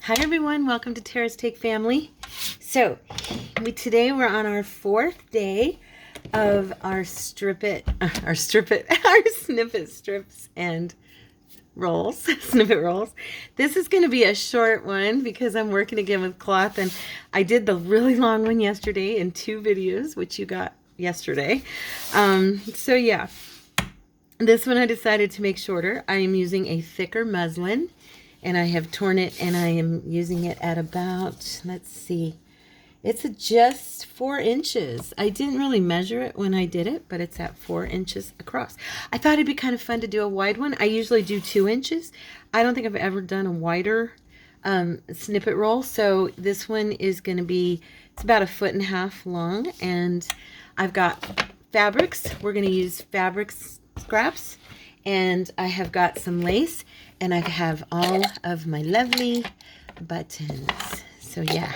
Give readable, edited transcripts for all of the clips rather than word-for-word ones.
Hi everyone, welcome to Tara's Take Family. So, today we're on our 4th day of our snippet strips and rolls, snippet rolls. This is going to be a short one because I'm working again with cloth, and I did the really long one yesterday in 2 videos, which you got yesterday. So yeah, this one I decided to make shorter. I am using a thicker muslin. And I have torn it, and I am using it at about, let's see, it's just 4 inches. I didn't really measure it when I did it, but it's at 4 inches across. I thought it'd be kind of fun to do a wide one. I usually do 2 inches. I don't think I've ever done a wider snippet roll. So this one is going to be, it's about 1.5 feet long, and I've got fabrics. We're going to use fabric scraps, and I have got some lace. And I have all of my lovely buttons. So yeah,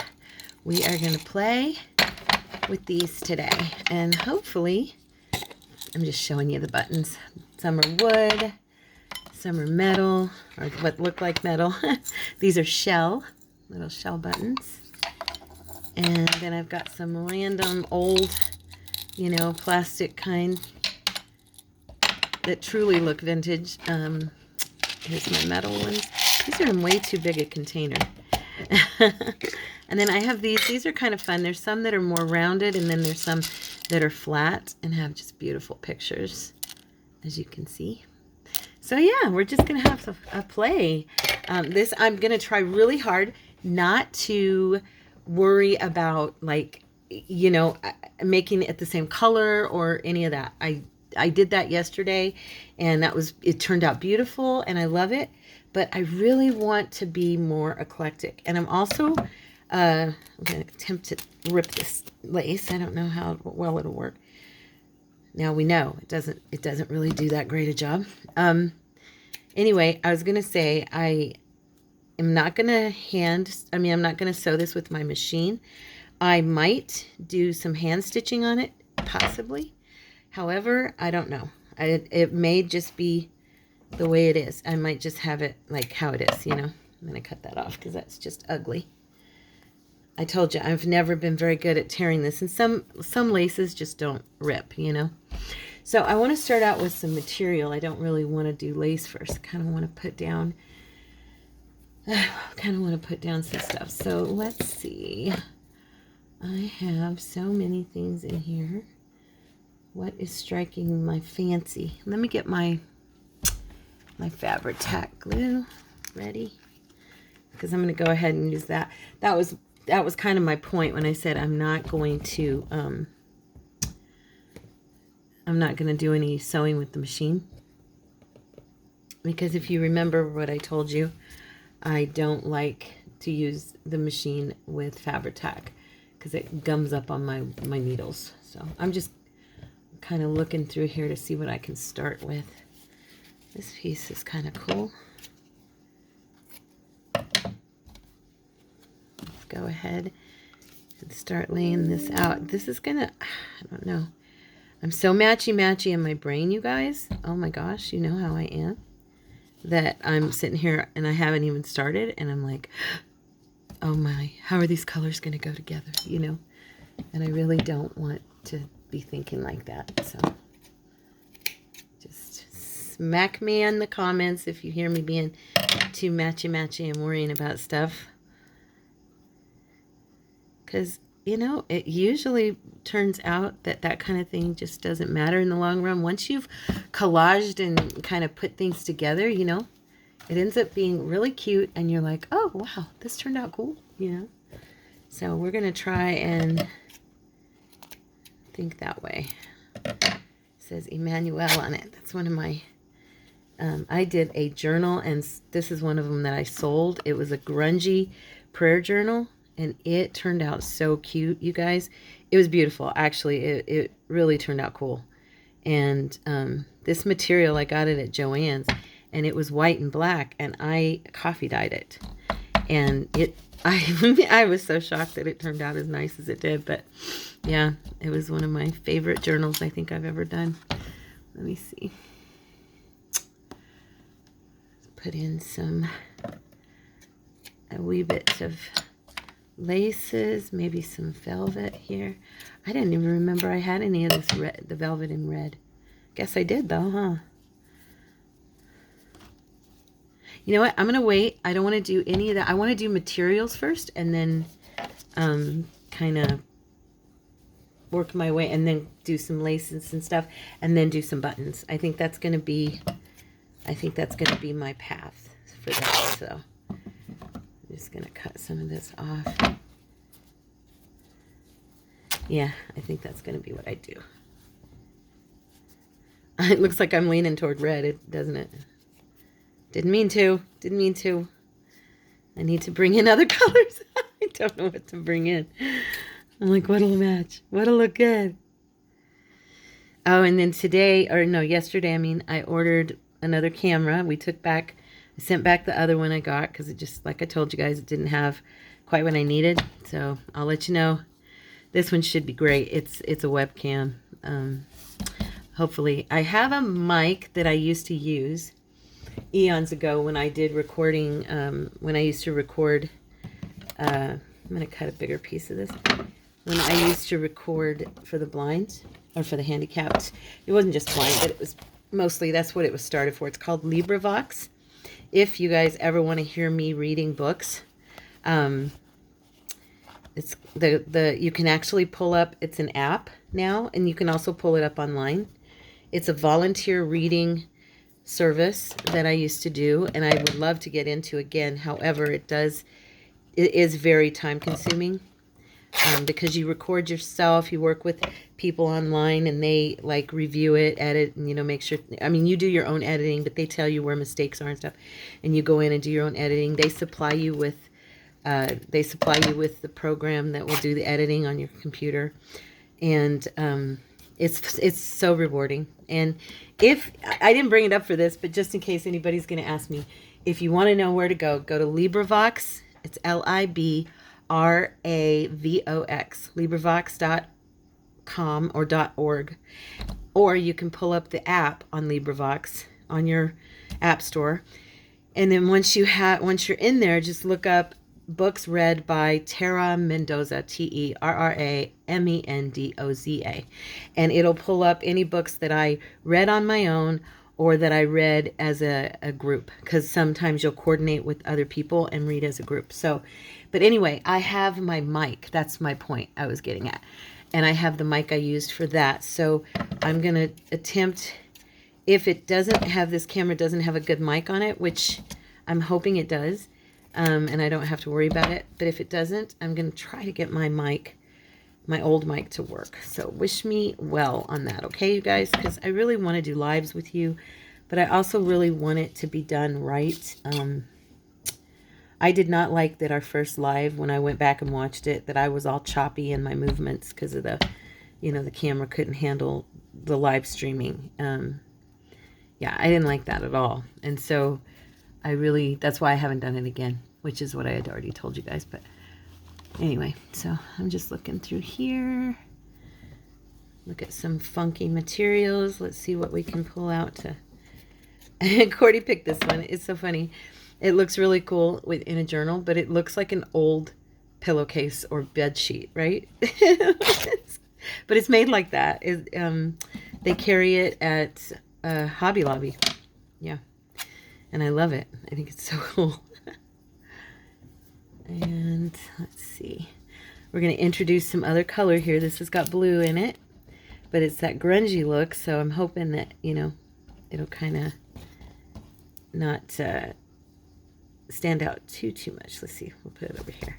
we are going to play with these today. And hopefully, I'm just showing you the buttons. Some are wood, some are metal, or what look like metal. These are little shell buttons. And then I've got some random old, plastic kind that truly look vintage. Here's my metal ones. These are in way too big a container. And then I have these. These are kind of fun. There's some that are more rounded, and then there's some that are flat and have just beautiful pictures, as you can see. So yeah, we're just going to have a play. This, I'm going to try really hard not to worry about, making it the same color or any of that. I did that yesterday, and it turned out beautiful, and I love it, but I really want to be more eclectic. And I'm also I'm going to attempt to rip this lace. I don't know how well it'll work. Now we know it doesn't really do that great a job. Anyway, I was going to say I'm not going to sew this with my machine. I might do some hand stitching on it, possibly. However, I don't know. It may just be the way it is. I might just have it like how it is, I'm going to cut that off because that's just ugly. I told you, I've never been very good at tearing this, and some laces just don't rip, So I want to start out with some material. I don't really want to do lace first. I kind of want to put down some stuff. So let's see. I have so many things in here. What is striking my fancy? Let me get my fabric tack glue ready, because I'm going to go ahead and use that. That was kind of my point when I said I'm not going to do any sewing with the machine, because if you remember what I told you, I don't like to use the machine with fabric tack because it gums up on my needles. So I'm just kind of looking through here to see what I can start with. This piece is kind of cool. Let's go ahead and start laying this out. This is gonna, I don't know. I'm so matchy in my brain, you guys. Oh my gosh, you know how I am. That I'm sitting here and I haven't even started, and I'm like, oh my, how are these colors gonna go together, And I really don't want to be thinking like that. So just smack me in the comments if you hear me being too matchy and worrying about stuff, because it usually turns out that kind of thing just doesn't matter in the long run. Once you've collaged and kind of put things together, it ends up being really cute, and you're like, oh wow, this turned out cool, So we're gonna try and think that way. It says Emmanuel on it. That's one of my I did a journal, and this is one of them that I sold. It was a grungy prayer journal, and it turned out so cute, you guys. It was beautiful. Actually, it really turned out cool. And this material, I got it at Joann's, and it was white and black, and I coffee dyed it. And I was so shocked that it turned out as nice as it did. But yeah, it was one of my favorite journals I think I've ever done. Let me see. Let's put in some a wee bit of laces, maybe some velvet here. I didn't even remember I had any of this red, the velvet in red. Guess I did though, huh? You know what? I'm going to wait. I don't want to do any of that. I want to do materials first and then kind of work my way and then do some laces and stuff and then do some buttons. I think that's going to be my path for that. So I'm just going to cut some of this off. Yeah, I think that's going to be what I do. It looks like I'm leaning toward red, doesn't it? Didn't mean to. Didn't mean to. I need to bring in other colors. I don't know what to bring in. I'm like, what'll match? What'll look good? Oh, and then yesterday, I ordered another camera. I sent back the other one I got because it just, like I told you guys, it didn't have quite what I needed. So I'll let you know. This one should be great. It's a webcam. Hopefully. I have a mic that I used to use eons ago when I did recording, when I used to record, I'm going to cut a bigger piece of this. When I used to record for the blind, or for the handicapped, it wasn't just blind, but it was mostly, that's what it was started for. It's called LibriVox. If you guys ever want to hear me reading books, it's you can actually pull up, it's an app now, and you can also pull it up online. It's a volunteer reading service that I used to do, and I would love to get into again. However, it is very time consuming because you record yourself, you work with people online, and they like review it, edit, and make sure. You do your own editing, but they tell you where mistakes are and stuff, and you go in and do your own editing. They supply you with the program that will do the editing on your computer, and it's so rewarding. And if I didn't bring it up for this, but just in case anybody's going to ask me, if you want to know where to go to LibriVox. It's LibraVox, LibriVox.com or .org, or you can pull up the app on LibriVox on your app store, and then once you're in there, just look up books read by Tara Mendoza, TerraMendoza, and it'll pull up any books that I read on my own or that I read as a group, because sometimes you'll coordinate with other people and read as a group. So, but anyway, I have my mic. That's my point I was getting at. And I have the mic I used for that. So I'm going to attempt, if it doesn't have, this camera doesn't have a good mic on it, which I'm hoping it does, and I don't have to worry about it. But if it doesn't, I'm going to try to get my mic, my old mic, to work. So wish me well on that, okay, you guys? Because I really want to do lives with you, but I also really want it to be done right. I did not like that our first live, when I went back and watched it, that I was all choppy in my movements because of the camera couldn't handle the live streaming. Yeah, I didn't like that at all. And so that's why I haven't done it again, which is what I had already told you guys. But anyway, so I'm just looking through here. Look at some funky materials. Let's see what we can pull out to. Cordy picked this one. It's so funny. It looks really cool in a journal, but it looks like an old pillowcase or bed sheet, right? But it's made like that. They carry it at Hobby Lobby. Yeah. And I love it. I think it's so cool. And let's see. We're going to introduce some other color here. This has got blue in it, but it's that grungy look. So I'm hoping that, it'll kind of not stand out too much. Let's see. We'll put it over here.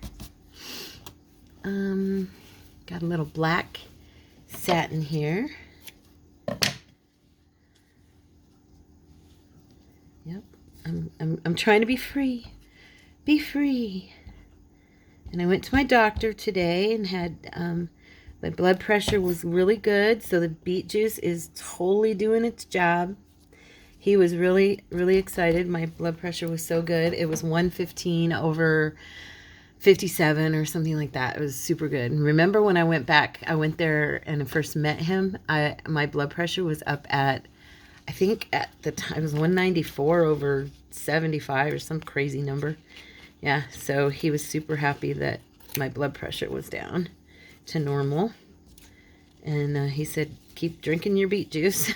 Got a little black satin here. Yep. I'm trying to be free. Be free. And I went to my doctor today and had my blood pressure was really good, so the beet juice is totally doing its job. He was really, really excited. My blood pressure was so good. It was 115/57 or something like that. It was super good. And remember when I went back, I went there and I first met him, my blood pressure was up at, I think at the time, it was 194/75 or some crazy number. Yeah, so he was super happy that my blood pressure was down to normal. And he said, keep drinking your beet juice.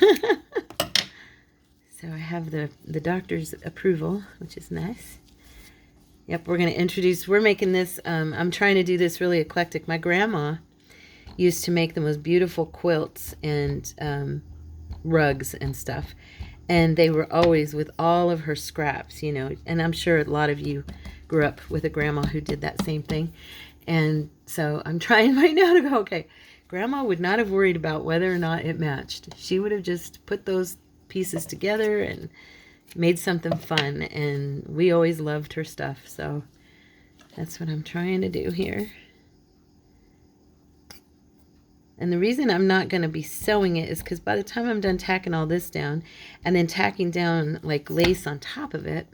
So I have the doctor's approval, which is nice. Yep, we're going to introduce, we're making this, I'm trying to do this really eclectic. My grandma used to make the most beautiful quilts and rugs and stuff. And they were always with all of her scraps, you know. And I'm sure a lot of you grew up with a grandma who did that same thing. And so I'm trying right now to go, okay, Grandma would not have worried about whether or not it matched. She would have just put those pieces together and made something fun. And we always loved her stuff. So that's what I'm trying to do here. And the reason I'm not going to be sewing it is because by the time I'm done tacking all this down and then tacking down like lace on top of it,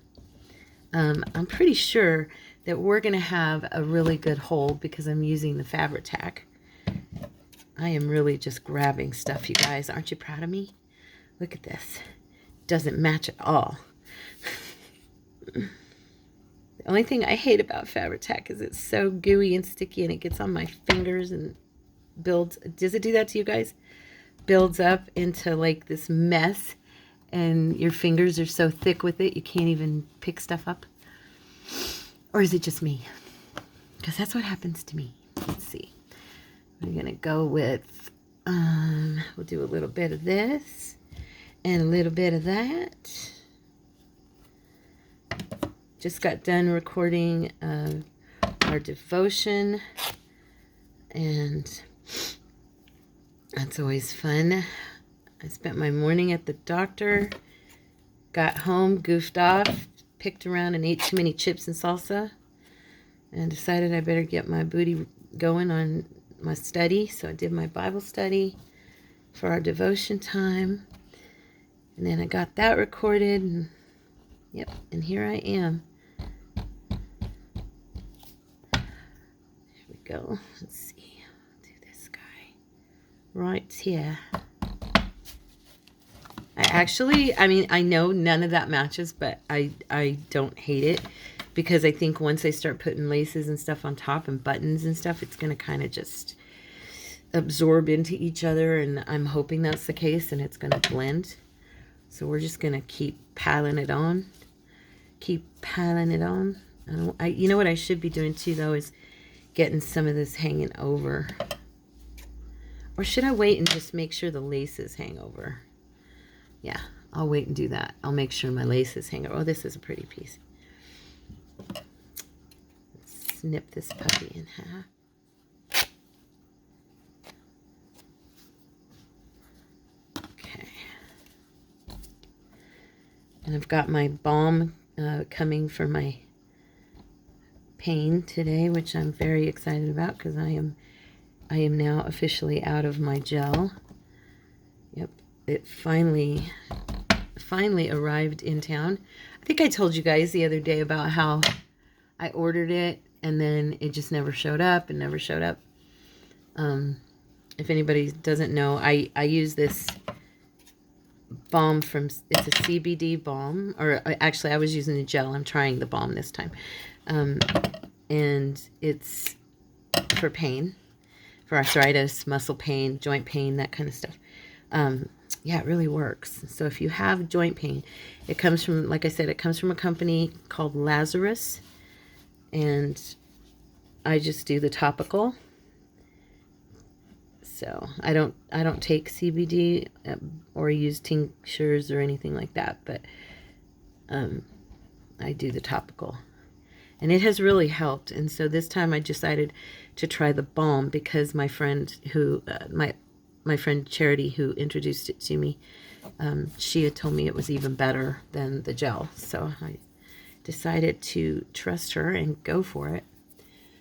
I'm pretty sure that we're going to have a really good hold because I'm using the fabric tack. I am really just grabbing stuff, you guys. Aren't you proud of me? Look at this. Doesn't match at all. The only thing I hate about fabric tack is it's so gooey and sticky and it gets on my fingers and builds. Does it do that to you guys? Builds up into like this mess and your fingers are so thick with it you can't even pick stuff up. Or is it just me? Because that's what happens to me. Let's see. We're going to go with, we'll do a little bit of this and a little bit of that. Just got done recording our devotion, and that's always fun. I spent my morning at the doctor, got home, goofed off, picked around and ate too many chips and salsa, and decided I better get my booty going on my study. So I did my Bible study for our devotion time, and then I got that recorded, and yep, and here I am. Here we go. Let's see. I'll do this guy right here. I know none of that matches, but I don't hate it because I think once I start putting laces and stuff on top and buttons and stuff, it's going to kind of just absorb into each other, and I'm hoping that's the case and it's going to blend. So we're just going to keep piling it on. Keep piling it on. You know what I should be doing too, though, is getting some of this hanging over. Or should I wait and just make sure the laces hang over? Yeah, I'll wait and do that. I'll make sure my laces hang over. Oh, this is a pretty piece. Let's snip this puppy in half. Okay. And I've got my balm coming for my pain today, which I'm very excited about because I am now officially out of my gel. Yep, it finally arrived in town. I think I told you guys the other day about how I ordered it and then it just never showed up and never showed up. If anybody doesn't know, I use this balm from, it's a CBD balm, or actually I was using the gel. I'm trying the balm this time. And it's for pain, for arthritis, muscle pain, joint pain, that kind of stuff. Yeah, it really works. So if you have joint pain, it comes from, like I said, it comes from a company called Lazarus, and I just do the topical. So I don't take CBD or use tinctures or anything like that, but I do the topical, and it has really helped. And so this time I decided to try the balm because my friend who my friend Charity, who introduced it to me, she had told me it was even better than the gel. So I decided to trust her and go for it.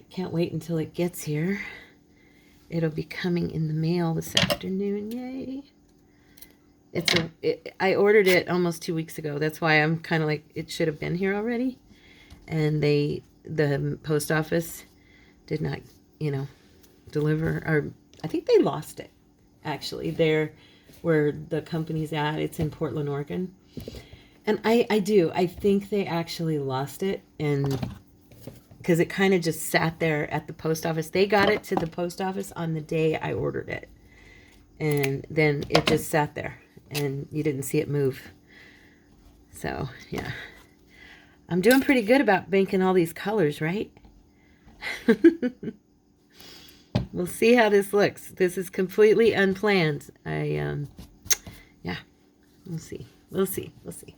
Can't wait until it gets here. It'll be coming in the mail this afternoon. Yay. I ordered it almost 2 weeks ago. That's why I'm kind of like, it should have been here already. And the post office did not, deliver, or I think they lost it. Actually, there where the company's at, it's in Portland, Oregon. And I think they actually lost it, and because it kind of just sat there at the post office. They got it to the post office on the day I ordered it. And then it just sat there and you didn't see it move. So, yeah. I'm doing pretty good about making all these colors, right? We'll see how this looks. This is completely unplanned. Yeah, we'll see. We'll see. We'll see.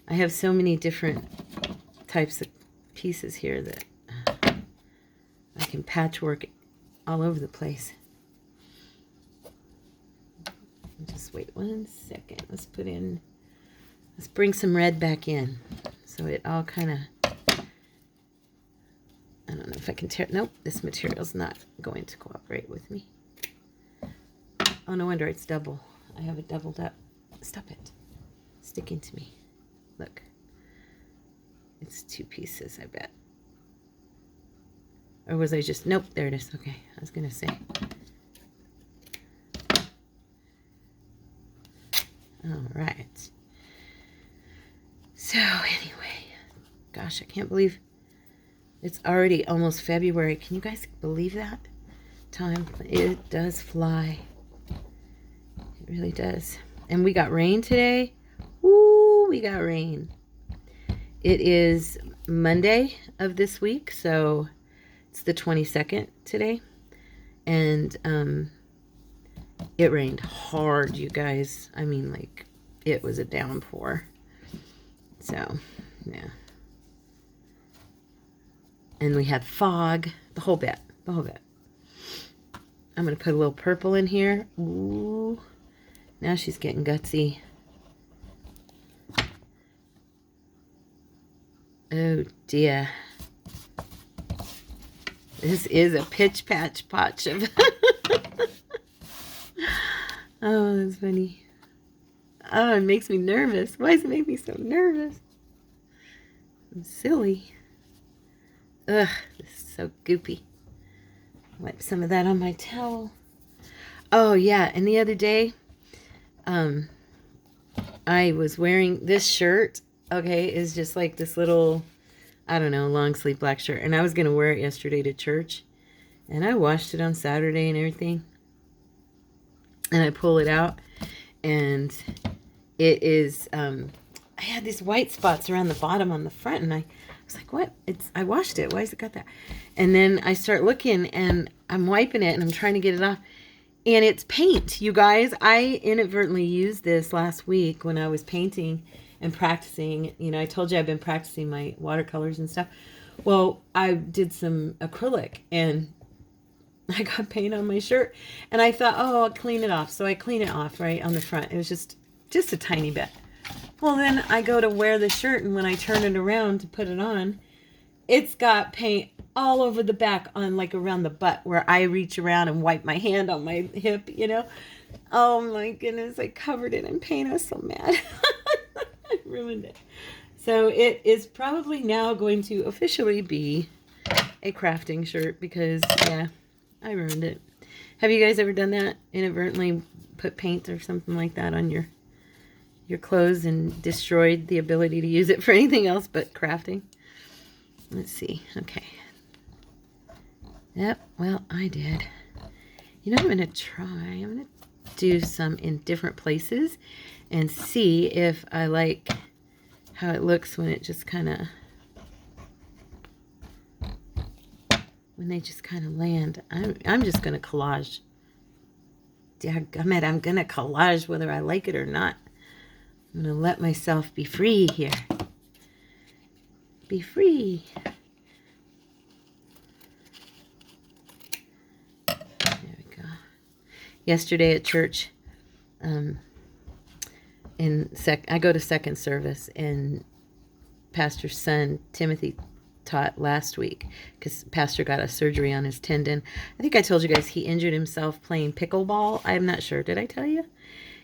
I have so many different types of pieces here that I can patchwork all over the place. Just wait 1 second. Let's bring some red back in. So it all kind of, I don't know if I can tear, nope, this material's not going to cooperate with me. Oh, no wonder it's double. I have it doubled up. Stop it. Sticking to me. Look. It's 2 pieces, I bet. Or was I just, nope, there it is. Okay, I was going to say. All right. So anyway, gosh, I can't believe it's already almost February. Can you guys believe that? Time, it does fly. It really does. And we got rain today. Woo, we got rain. It is Monday of this week, so it's the 22nd today. And it rained hard, you guys. I mean, like, it was a downpour. So, yeah. And we had fog, the whole bit, the whole bit. I'm going to put a little purple in here. Ooh. Now she's getting gutsy. Oh, dear. This is a pitch patch potch of... Oh, that's funny. Oh, it makes me nervous. Why does it make me so nervous? I'm silly. Ugh, this is so goopy. Wipe some of that on my towel. Oh, yeah, and the other day, I was wearing this shirt, okay, is just like this little, I don't know, long sleeve black shirt. And I was going to wear it yesterday to church. And I washed it on Saturday and everything. And I pull it out. And it is, I had these white spots around the bottom on the front. And I was like, what? I washed it. Why has it got that? And then I start looking and I'm wiping it and I'm trying to get it off. And it's paint, you guys. I inadvertently used this last week when I was painting and practicing. You know, I told you I've been practicing my watercolors and stuff. Well, I did some acrylic and I got paint on my shirt. And I thought, oh, I'll clean it off. So I clean it off right on the front. It was just a tiny bit. Well, then I go to wear the shirt, and when I turn it around to put it on, it's got paint all over the back on, like, around the butt where I reach around and wipe my hand on my hip, you know. Oh, my goodness. I covered it in paint. I was so mad. I ruined it. So it is probably now going to officially be a crafting shirt because, yeah, I ruined it. Have you guys ever done that? Inadvertently put paint or something like that on your clothes and destroyed the ability to use it for anything else but crafting? Let's see. Okay. Yep. Well, I did. You know, I'm going to try. I'm going to do some in different places and see if I like how it looks when it just kind of, when they just kind of land. I'm just going to collage. Dadgummit, I'm going to collage whether I like it or not. I'm going to let myself be free here. Be free. There we go. Yesterday at church, I go to second service, and Pastor's son, Timothy, taught last week because Pastor got a surgery on his tendon. I think I told you guys he injured himself playing pickleball. I'm not sure. Did I tell you?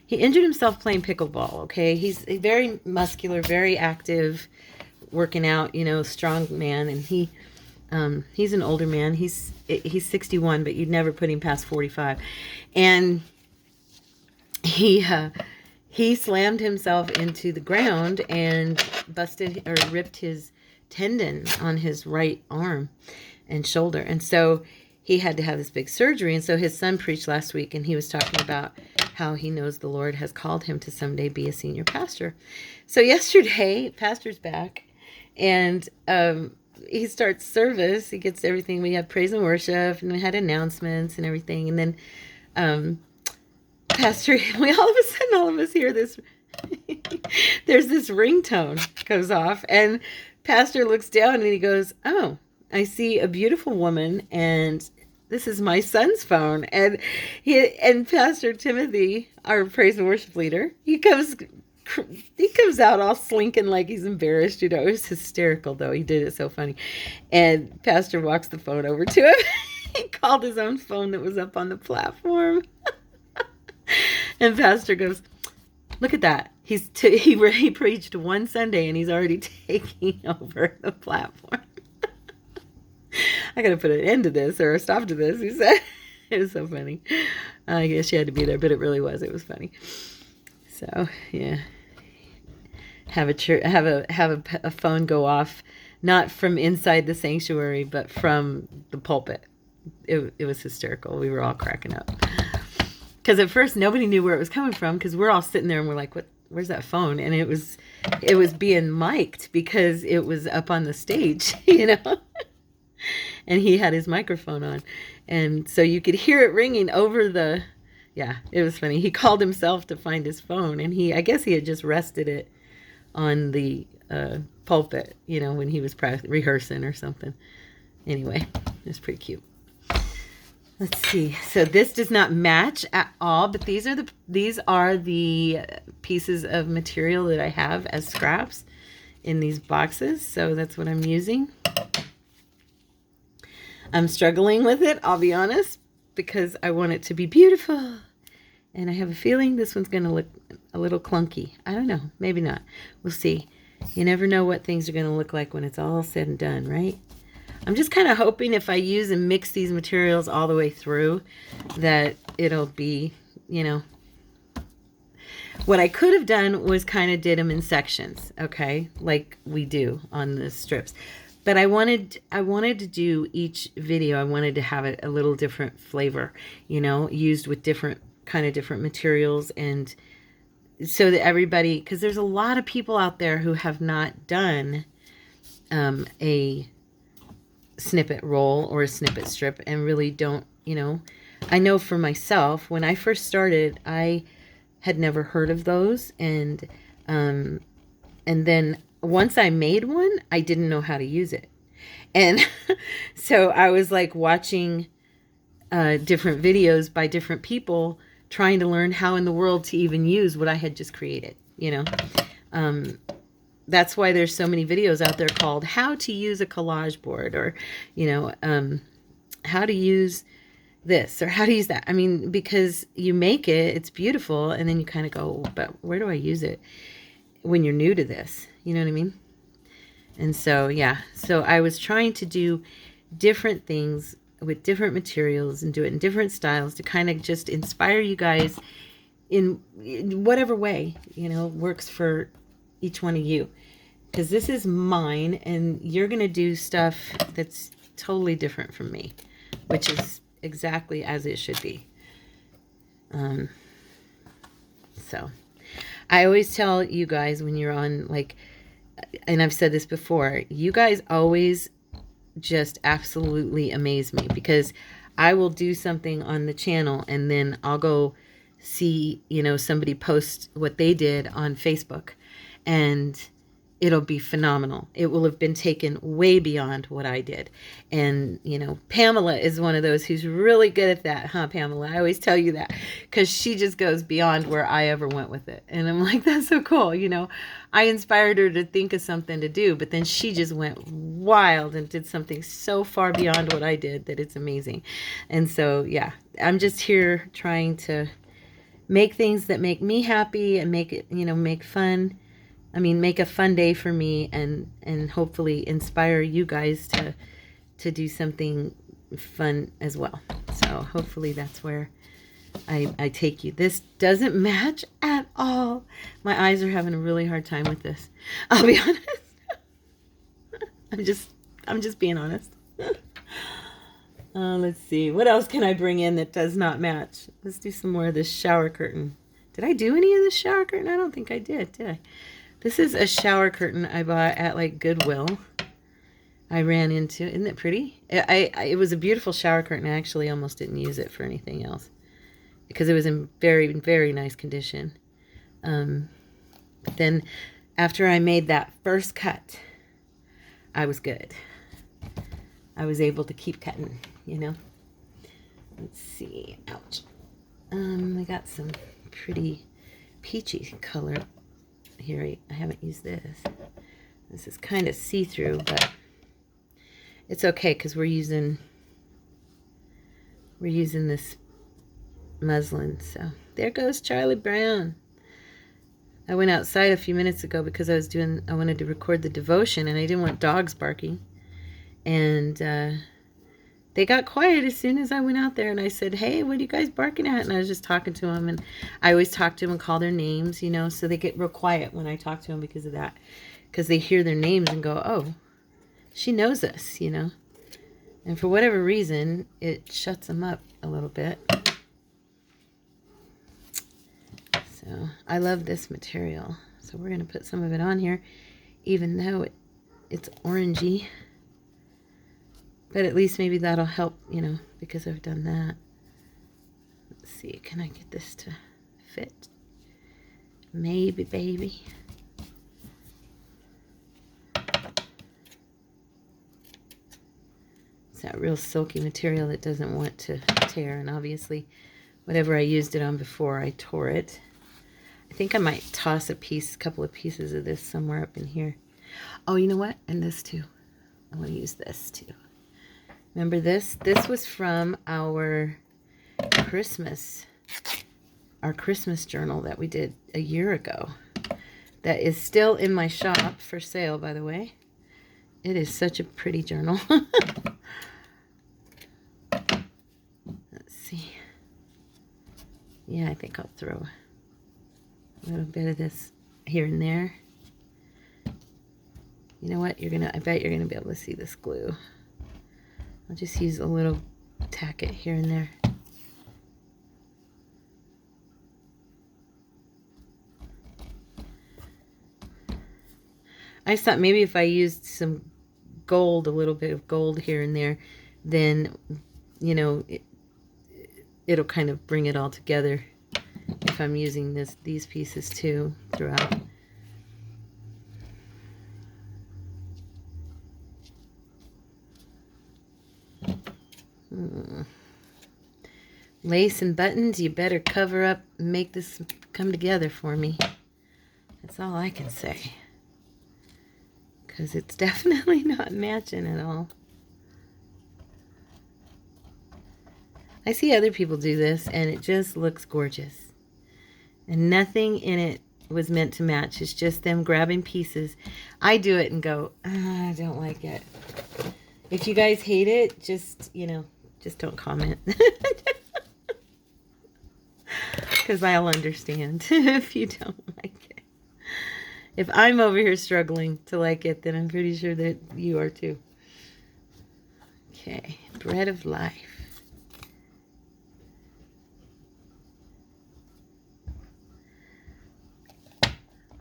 He injured himself playing pickleball, okay? He's a very muscular, very active, working out, you know, strong man. And he's an older man. He's 61, but you'd never put him past 45. And he slammed himself into the ground and busted or ripped his tendon on his right arm and shoulder. And so he had to have this big surgery. And so his son preached last week, and he was talking about how he knows the Lord has called him to someday be a senior pastor. So yesterday, pastor's back, and he starts service. He gets everything. We had praise and worship, and we had announcements and everything. And then pastor, all of us hear this. There's this ringtone goes off, and pastor looks down and he goes, "Oh, I see a beautiful woman, and this is my son's phone." And Pastor Timothy, our praise and worship leader, he comes out all slinking like he's embarrassed. You know, it was hysterical though. He did it so funny. And pastor walks the phone over to him. He called his own phone that was up on the platform. And pastor goes, "Look at that. He preached one Sunday and he's already taking over the platform." "I got to put an end to this or a stop to this," he said. It was so funny. I guess she had to be there, but it really was. It was funny. So yeah, have a phone go off, not from inside the sanctuary, but from the pulpit. It was hysterical. We were all cracking up because at first nobody knew where it was coming from, because we're all sitting there and we're like, "What? Where's that phone?" And it was being mic'd because it was up on the stage, you know. And he had his microphone on, and so you could hear it ringing over the. Yeah, it was funny. He called himself to find his phone, and I guess he had just rested it on the pulpit, you know, when he was rehearsing or something. Anyway, it was pretty cute. Let's see. So this does not match at all, but these are the pieces of material that I have as scraps in these boxes. So that's what I'm using. I'm struggling with it, I'll be honest, because I want it to be beautiful. And I have a feeling this one's going to look a little clunky. I don't know. Maybe not. We'll see. You never know what things are going to look like when it's all said and done, right? I'm just kind of hoping if I use and mix these materials all the way through that it'll be, you know. What I could have done was kind of did them in sections, okay? Like we do on the strips. But I wanted to do each video. I wanted to have it a little different flavor, you know, used with different materials, and so that everybody, because there's a lot of people out there who have not done a snippet roll or a snippet strip and really don't, you know. I know for myself, when I first started, I had never heard of those, and then once I made one, I didn't know how to use it. And so I was like watching different videos by different people trying to learn how in the world to even use what I had just created, you know. That's why there's so many videos out there called how to use a collage board, or, you know, how to use this or how to use that. I mean, because you make it, it's beautiful, and then you kind of go, but where do I use it when you're new to this? You know what I mean? And so, yeah. So I was trying to do different things with different materials and do it in different styles to kind of just inspire you guys in whatever way, you know, works for each one of you. Because this is mine, and you're going to do stuff that's totally different from me, which is exactly as it should be. So I always tell you guys when you're on, like, and I've said this before, you guys always just absolutely amaze me, because I will do something on the channel and then I'll go see, you know, somebody post what they did on Facebook, and it'll be phenomenal. It will have been taken way beyond what I did. And, you know, Pamela is one of those who's really good at that, huh, Pamela? I always tell you that, because she just goes beyond where I ever went with it. And I'm like, that's so cool. You know, I inspired her to think of something to do, but then she just went wild and did something so far beyond what I did that it's amazing. And so, yeah, I'm just here trying to make things that make me happy and make it, you know, make a fun day for me, and hopefully inspire you guys to do something fun as well. So hopefully that's where I take you. This doesn't match at all. My eyes are having a really hard time with this, I'll be honest. I'm just being honest. Let's see. What else can I bring in that does not match? Let's do some more of this shower curtain. Did I do any of this shower curtain? I don't think I did I? This is a shower curtain I bought at like Goodwill. I ran into. Isn't it pretty? It was a beautiful shower curtain. I actually almost didn't use it for anything else because it was in very, very nice condition. Then after I made that first cut, I was good. I was able to keep cutting, you know. Let's see. Ouch. I got some pretty peachy color here. I haven't used this. This is kind of see-through, but it's okay because we're using this muslin. So there goes Charlie Brown. I went outside a few minutes ago because I wanted to record the devotion and I didn't want dogs barking. And they got quiet as soon as I went out there, and I said, hey, what are you guys barking at? And I was just talking to them, and I always talk to them and call their names, you know, so they get real quiet when I talk to them because of that, because they hear their names and go, oh, she knows us, you know. And for whatever reason, it shuts them up a little bit. So I love this material. So we're going to put some of it on here, even though it's orangey. But at least maybe that'll help, you know, because I've done that. Let's see, can I get this to fit? Maybe, baby. It's that real silky material that doesn't want to tear. And obviously, whatever I used it on before, I tore it. I think I might toss a couple of pieces of this somewhere up in here. Oh, you know what? And this too. I want to use this too. Remember this? This was from our Christmas journal that we did a year ago. That is still in my shop for sale, by the way. It is such a pretty journal. Let's see. Yeah, I think I'll throw a little bit of this here and there. You know what? I bet you're gonna be able to see this glue. I'll just use a little tack it here and there. I thought maybe if I used some gold, a little bit of gold here and there, then, you know, it'll kind of bring it all together if I'm using these pieces too throughout. Lace and buttons, you better cover up and make this come together for me. That's all I can say. Because it's definitely not matching at all. I see other people do this and it just looks gorgeous. And nothing in it was meant to match. It's just them grabbing pieces. I do it and go, I don't like it. If you guys hate it, just, you know, just don't comment. Because I'll understand if you don't like it. If I'm over here struggling to like it, then I'm pretty sure that you are too. Okay, bread of life.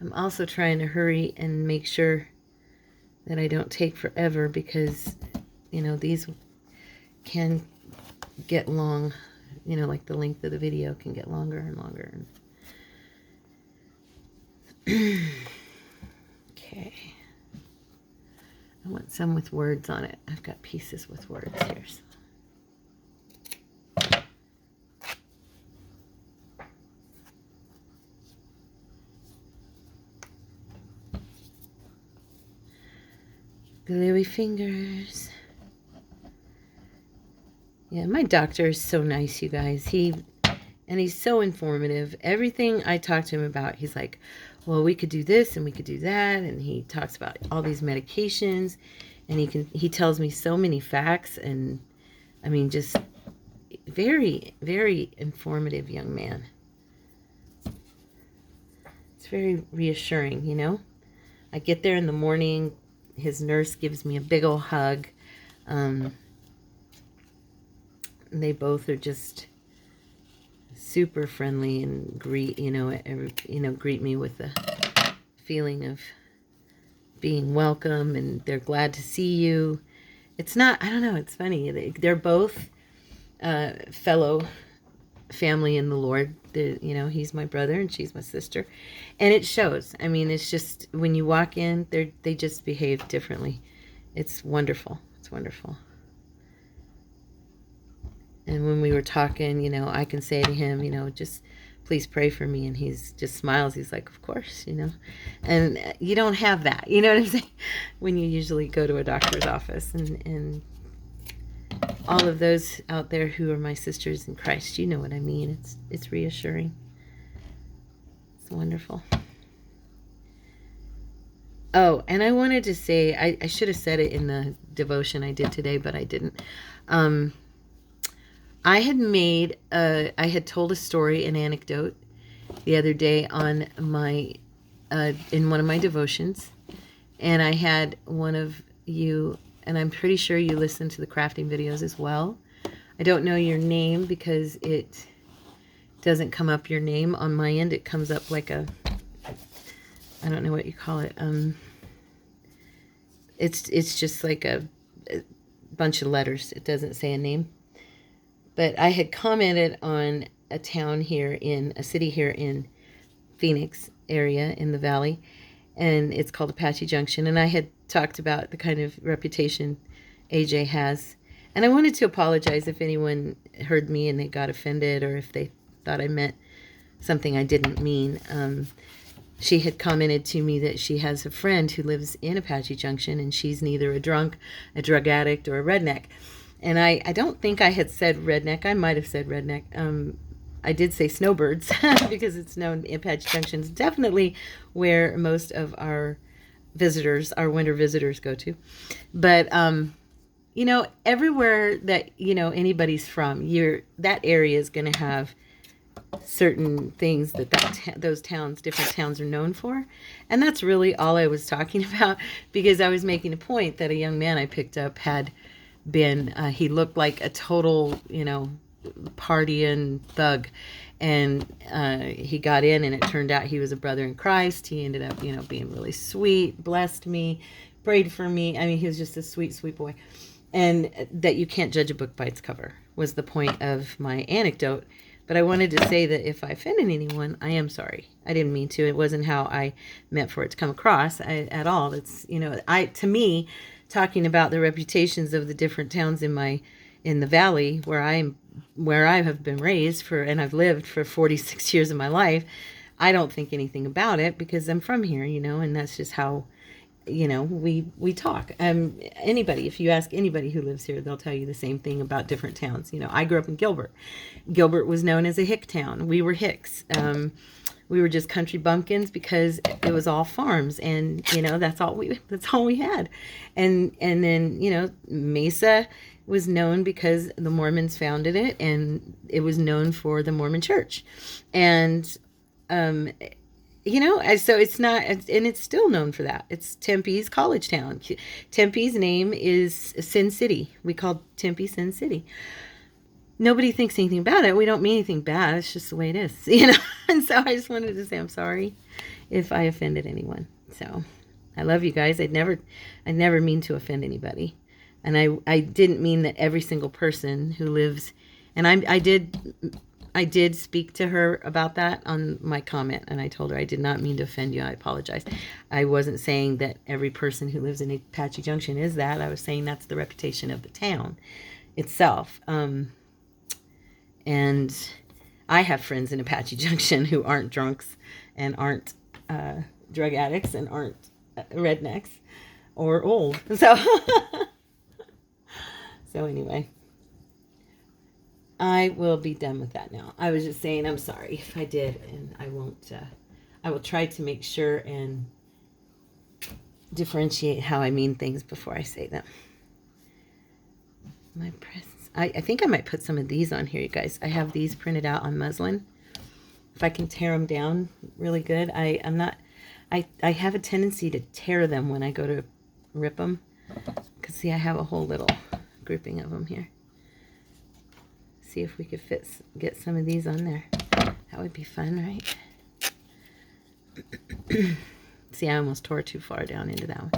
I'm also trying to hurry and make sure that I don't take forever because, you know, these can get long. You know, like the length of the video can get longer and longer. Okay. I want some with words on it. I've got pieces with words here. So. Gluey fingers. Yeah, my doctor is so nice, you guys. He's so informative. Everything I talk to him about, he's like, well, we could do this and we could do that. And he talks about all these medications and he tells me so many facts. And I mean, just very, very informative young man. It's very reassuring, you know. I get there in the morning, his nurse gives me a big old hug. They both are just super friendly and greet me with the feeling of being welcome, and they're glad to see you. It's not, I don't know, it's funny. They're both fellow family in the Lord. He's my brother and she's my sister. And it shows. I mean, it's just, when you walk in, they just behave differently. It's wonderful. It's wonderful. And when we were talking, I can say to him, just please pray for me. And he's just smiles. He's like, of course, And you don't have that, you know what I'm saying? When you usually go to a doctor's office. And all of those out there who are my sisters in Christ, you know what I mean. It's reassuring. It's wonderful. Oh, and I wanted to say, I should have said it in the devotion I did today, but I didn't. I had told a story, an anecdote, the other day on in one of my devotions, and I had one of you, and I'm pretty sure you listen to the crafting videos as well. I don't know your name because it doesn't come up your name on my end. It comes up like I don't know what you call it. It's just like a bunch of letters. It doesn't say a name. But I had commented on a city here in Phoenix area in the valley, and it's called Apache Junction. And I had talked about the kind of reputation AJ has. And I wanted to apologize if anyone heard me and they got offended, or if they thought I meant something I didn't mean. She had commented to me that she has a friend who lives in Apache Junction, and she's neither a drunk, a drug addict, or a redneck. And I don't think I had said redneck. I might have said redneck. I did say snowbirds because it's known Apache Junction is definitely where most of our winter visitors go to. But, everywhere that, anybody's from, that area is going to have certain things those different towns are known for. And that's really all I was talking about, because I was making a point that a young man I picked up had been, he looked like a total, partying thug. And he got in, and it turned out he was a brother in Christ. He ended up, being really sweet, blessed me, prayed for me. I mean, he was just a sweet, sweet boy. And that you can't judge a book by its cover was the point of my anecdote. But I wanted to say that if I offended anyone, I am sorry. I didn't mean to. It wasn't how I meant for it to come across at all. It's, to me, talking about the reputations of the different towns in the valley where I have been raised and I've lived for 46 years of my life, I don't think anything about it because I'm from here, and that's just how, we talk. Anybody, if you ask anybody who lives here, they'll tell you the same thing about different towns. I grew up in Gilbert. Gilbert was known as a hick town. We were hicks. We were just country bumpkins because it was all farms, and that's all we had. And then Mesa was known because the Mormons founded it, and it was known for the Mormon Church, and so it's not, and it's still known for that. It's Tempe's college town. Tempe's name is Sin City. We call Tempe Sin City. Nobody thinks anything about it. We don't mean anything bad. It's just the way it is, And so I just wanted to say I'm sorry if I offended anyone. So I love you guys. I never mean to offend anybody. And I didn't mean that every single person who lives, and I did speak to her about that on my comment, and I told her I did not mean to offend you. I apologize. I wasn't saying that every person who lives in Apache Junction is that. I was saying that's the reputation of the town itself. And I have friends in Apache Junction who aren't drunks and aren't drug addicts and aren't rednecks or old. So anyway, I will be done with that now. I was just saying I'm sorry if I did, and I won't. I will try to make sure and differentiate how I mean things before I say them. My presents. I think I might put some of these on here, you guys. I have these printed out on muslin. If I can tear them down really good. I have a tendency to tear them when I go to rip them. Because see, I have a whole little grouping of them here. See if we could get some of these on there. That would be fun, right? See, I almost tore too far down into that one.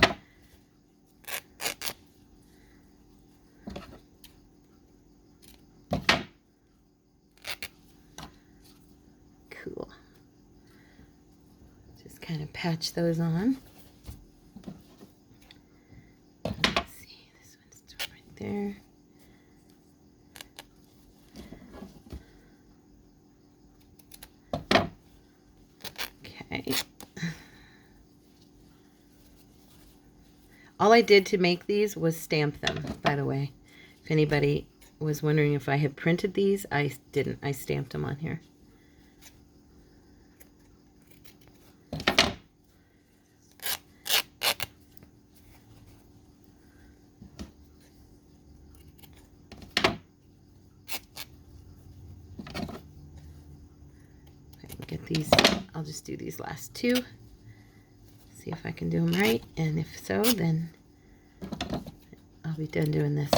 Cool. Just kind of patch those on. Let's see, this one's right there. Okay. All I did to make these was stamp them, by the way. If anybody was wondering if I had printed these, I didn't. I stamped them on here. Get these, I'll just do these last two. See if I can do them right, and if so, then I'll be done doing this.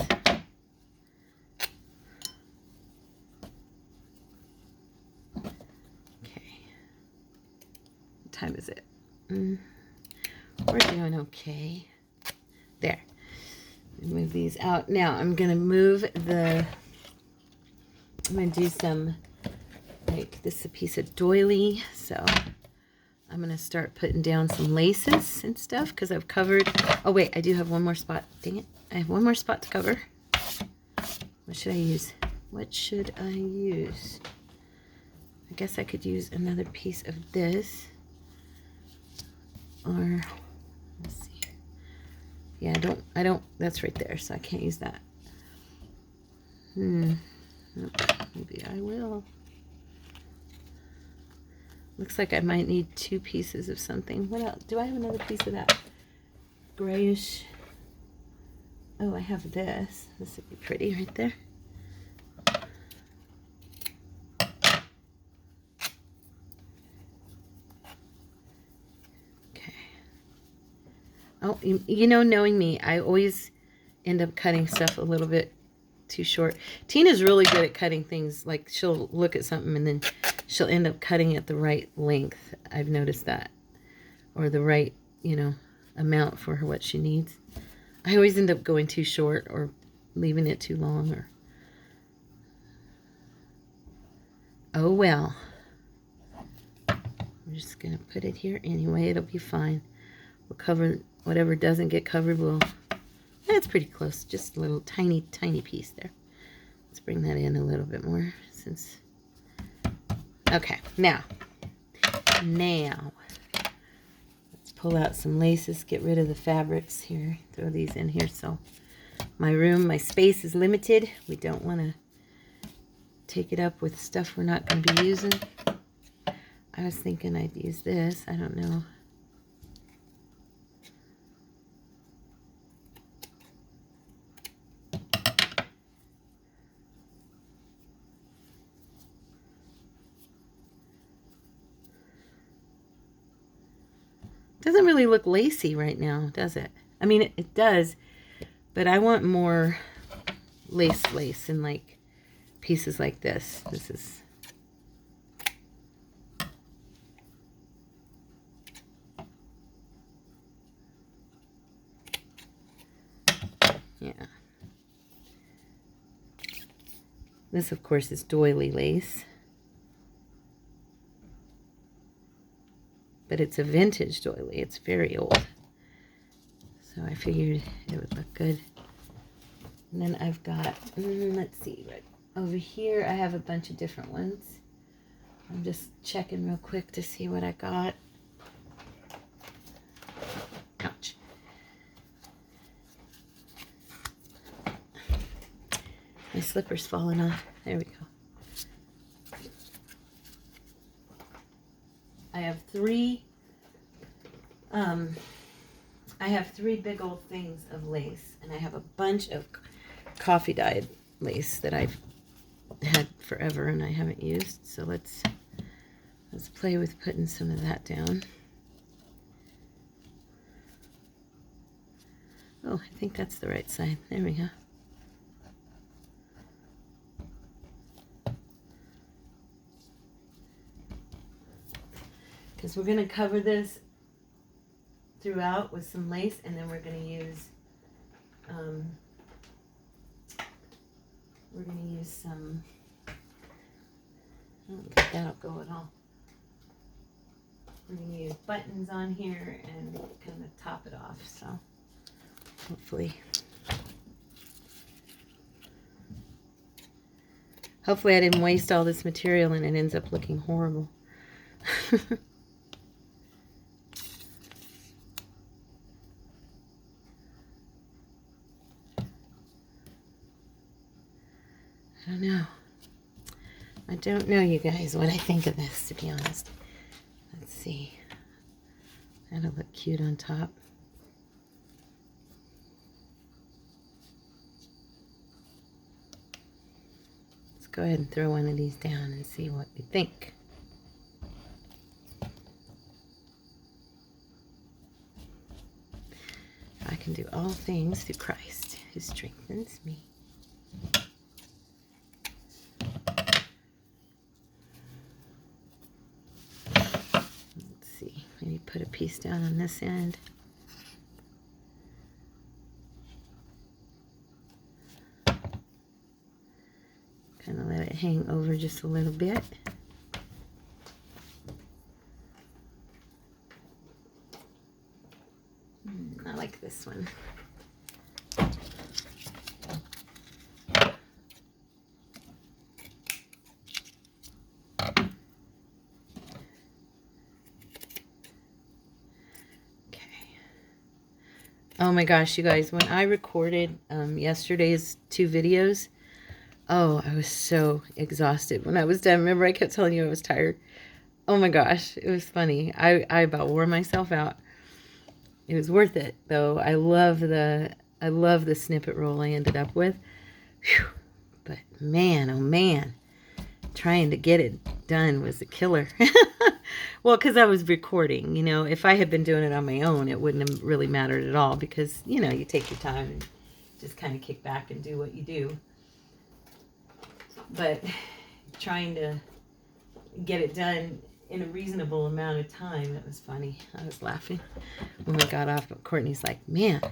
Okay. What time is it? We're doing okay. There. Move these out. Now I'm gonna I'm gonna do some, like, this is a piece of doily, so I'm going to start putting down some laces and stuff because I've covered. Oh, wait, I do have one more spot. Dang it. I have one more spot to cover. What should I use? What should I use? I guess I could use another piece of this. Or, let's see. Yeah, I don't, that's right there, so I can't use that. Maybe I will. Looks like I might need two pieces of something. What else? Do I have another piece of that grayish? Oh, I have this. This would be pretty right there. Okay. Oh, you know, knowing me, I always end up cutting stuff a little bit too short. Tina's really good at cutting things. Like, she'll look at something and then she'll end up cutting it the right length. I've noticed that. Or the right, you know, amount for her, what she needs. I always end up going too short or leaving it too long. Or oh well. I'm just going to put it here anyway. It'll be fine. We'll cover whatever doesn't get covered. That's pretty close. Just a little tiny, tiny piece there. Let's bring that in a little bit more since... Okay, now, let's pull out some laces, get rid of the fabrics here, throw these in here. So my space is limited. We don't want to take it up with stuff we're not going to be using. I was thinking I'd use this. I don't know. Doesn't really look lacy right now, does it? I mean, it does, but I want more lace and like pieces like this. This is... yeah. This, of course, is doily lace. But it's a vintage doily. It's very old. So I figured it would look good. And then I've got, let's see, right over here I have a bunch of different ones. I'm just checking real quick to see what I got. Ouch. My slipper's falling off. There we go. I have three big old things of lace, and I have a bunch of coffee dyed lace that I've had forever and I haven't used. So let's play with putting some of that down. Oh, I think that's the right side. There we go. Because we're going to cover this throughout with some lace, and then we're going to use some, I don't think that'll go at all. We're going to use buttons on here and kind of top it off, so hopefully I didn't waste all this material and it ends up looking horrible. I don't know, you guys, what I think of this, to be honest. Let's see. That'll look cute on top. Let's go ahead and throw one of these down and see what you think. I can do all things through Christ who strengthens me. Maybe put a piece down on this end. Kind of let it hang over just a little bit. I like this one. Oh my gosh, you guys, when I recorded yesterday's 2 videos, oh, I was so exhausted when I was done. Remember, I kept telling you I was tired. Oh my gosh, it was funny. I about wore myself out. It was worth it, though. I love the snippet roll I ended up with. Whew. But man, oh man, trying to get it done was a killer. Well, because I was recording, you know. If I had been doing it on my own, it wouldn't have really mattered at all because, you know, you take your time and just kind of kick back and do what you do. But trying to get it done in a reasonable amount of time, it was funny. I was laughing when we got off, but Courtney's like, man,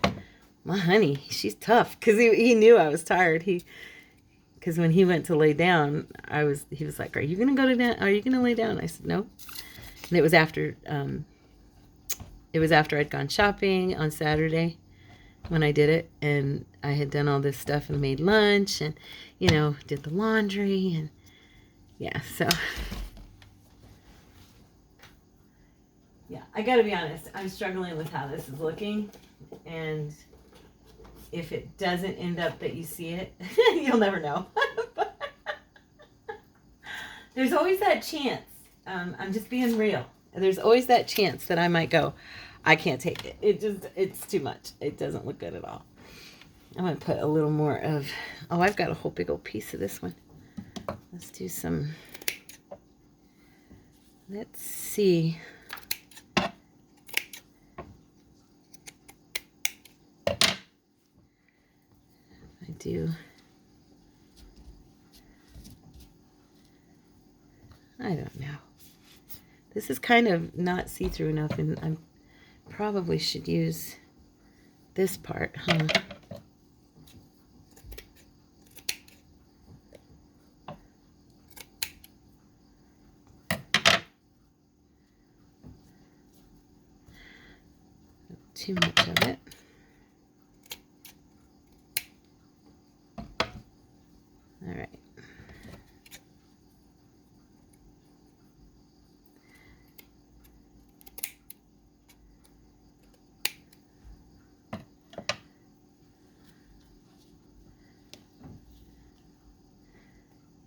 my honey, she's tough, because he knew I was tired. Because when he went to lay down, he was like, are you going to go to bed? Are you going to lay down? I said, no. And it was after I'd gone shopping on Saturday when I did it, and I had done all this stuff and made lunch and, you know, did the laundry, and yeah, so yeah, I gotta be honest, I'm struggling with how this is looking, and if it doesn't end up that you see it, you'll never know. There's always that chance. I'm just being real. There's always that chance that I might go, I can't take it. It's too much. It doesn't look good at all. I'm going to put a little more of, oh, I've got a whole big old piece of this one. Let's do some, let's see. I do. I don't know. This is kind of not see-through enough, and I probably should use this part, huh? Too much of it. All right.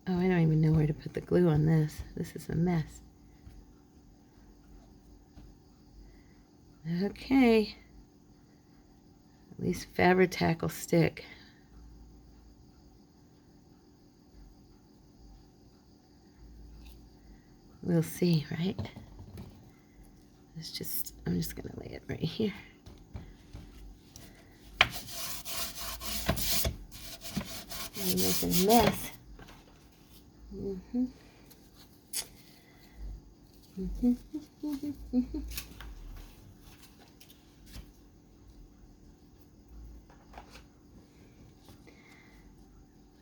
Oh, I don't even know where to put the glue on this. This is a mess. Okay. At least Fabri-Tac will stick. We'll see, right? I'm just gonna lay it right here. I'm making a mess.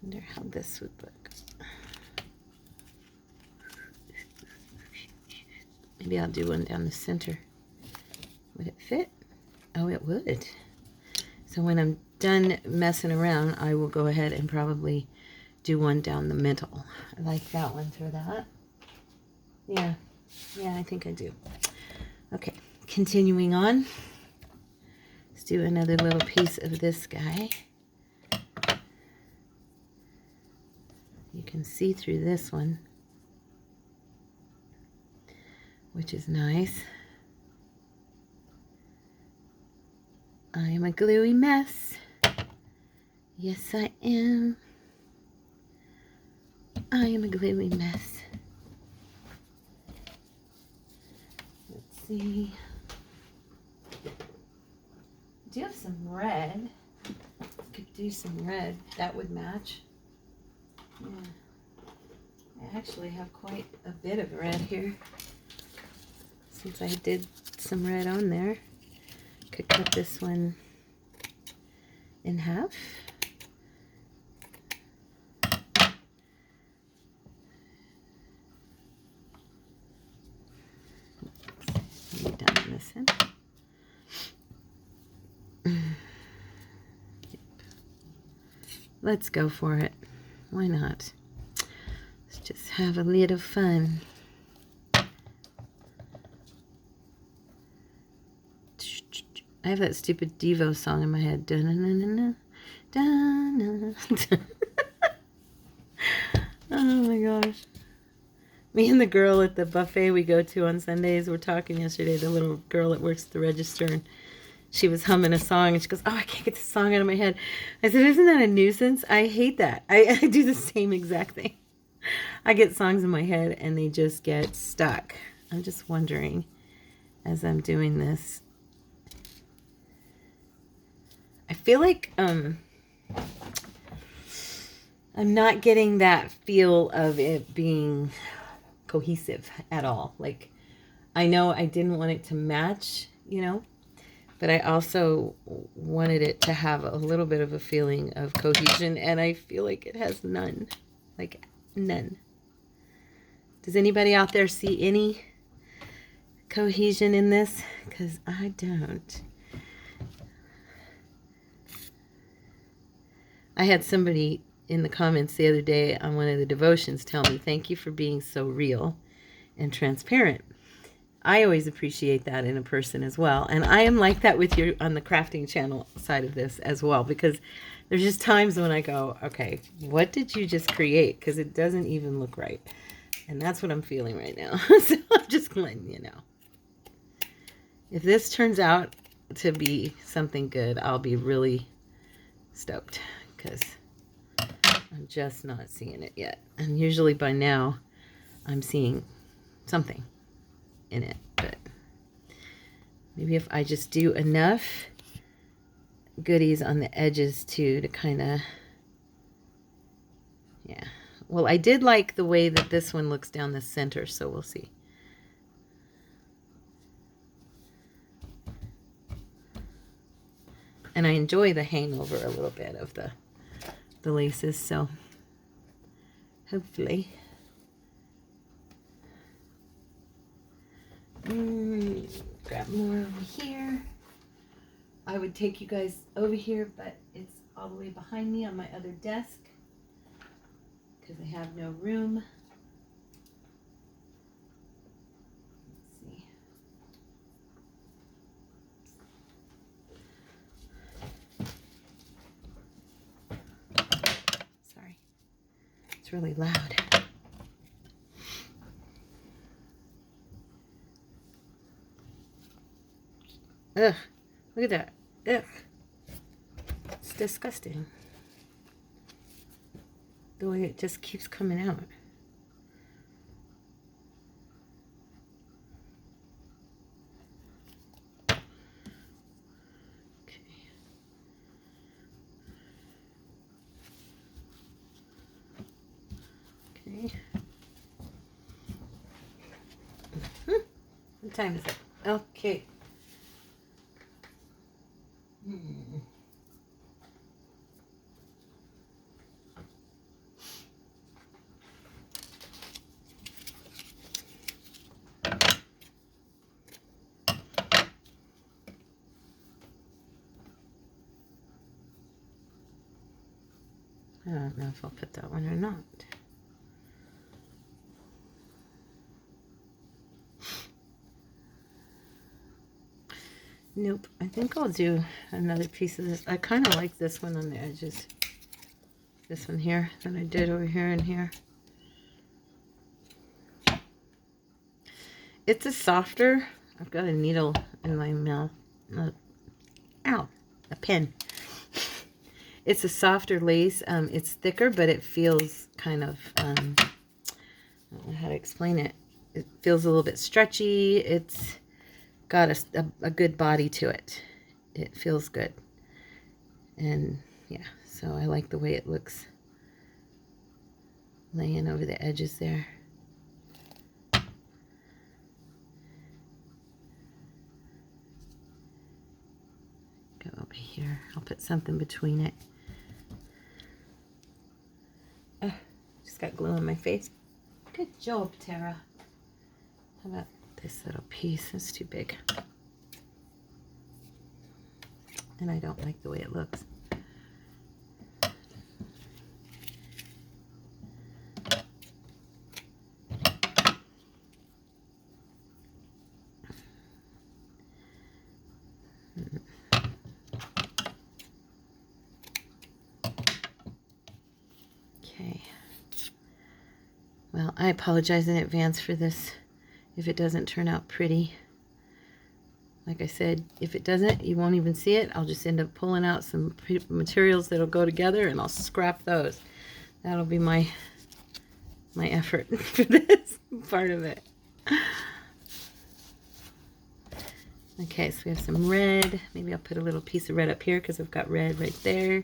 Wonder how this would look. Maybe I'll do one down the center. Would it fit? Oh, it would. So when I'm done messing around, I will go ahead and probably do one down the middle. I like that one for that. Yeah, I think I do. Okay, continuing on. Let's do another little piece of this guy. You can see through this one, which is nice. I am a gluey mess. Yes, I am. I am a gluey mess. Let's see. Do you have some red? Could do some red. That would match. Yeah. I actually have quite a bit of red here. Since I did some red on there. Could cut this one in half. Down this end. Let's go for it. Why not? Let's just have a little fun. I have that stupid Devo song in my head. Da-na-na-na-na, da-na-na. Oh my gosh. Me and the girl at the buffet we go to on Sundays were talking yesterday, the little girl that works at the register, and she was humming a song, and she goes, oh, I can't get the song out of my head. I said, isn't that a nuisance? I hate that. I do the same exact thing. I get songs in my head, and they just get stuck. I'm just wondering, as I'm doing this, I feel like I'm not getting that feel of it being cohesive at all. Like, I know I didn't want it to match, you know, but I also wanted it to have a little bit of a feeling of cohesion, and I feel like it has none. Like, none. Does anybody out there see any cohesion in this? Because I don't. I had somebody in the comments the other day on one of the devotions tell me, thank you for being so real and transparent. I always appreciate that in a person as well. And I am like that with you on the crafting channel side of this as well, because there's just times when I go, okay, what did you just create? Because it doesn't even look right. And that's what I'm feeling right now. So I'm just letting you know. If this turns out to be something good, I'll be really stoked, because I'm just not seeing it yet. And usually by now I'm seeing something in it, but maybe if I just do enough goodies on the edges too to kind of, yeah. Well, I did like the way that this one looks down the center, so we'll see. And I enjoy the hangover a little bit of the laces, so hopefully. Grab more over here. I would take you guys over here, but it's all the way behind me on my other desk because I have no room. Sorry, it's really loud. Ugh, look at that. Ugh. It's disgusting. The way it just keeps coming out. Okay. Okay. What time is it? Okay. I don't know if I'll put that one or not. Nope, I think I'll do another piece of this. I kind of like this one on the edges. This one here that I did over here and here. It's a softer, I've got a needle in my mouth. Ow, a pen. It's a softer lace. It's thicker, but it feels kind of, I don't know how to explain it. It feels a little bit stretchy. It's got a good body to it. It feels good. And yeah, so I like the way it looks laying over the edges there. Go over here. I'll put something between it. Just got glue on my face. Good job, Tara. How about this little piece? It's too big. And I don't like the way it looks. Okay. Well, I apologize in advance for this if it doesn't turn out pretty. Like I said, if it doesn't, you won't even see it. I'll just end up pulling out some materials that'll go together and I'll scrap those. That'll be my effort for this part of it. Okay, so we have some red. Maybe I'll put a little piece of red up here because I've got red right there.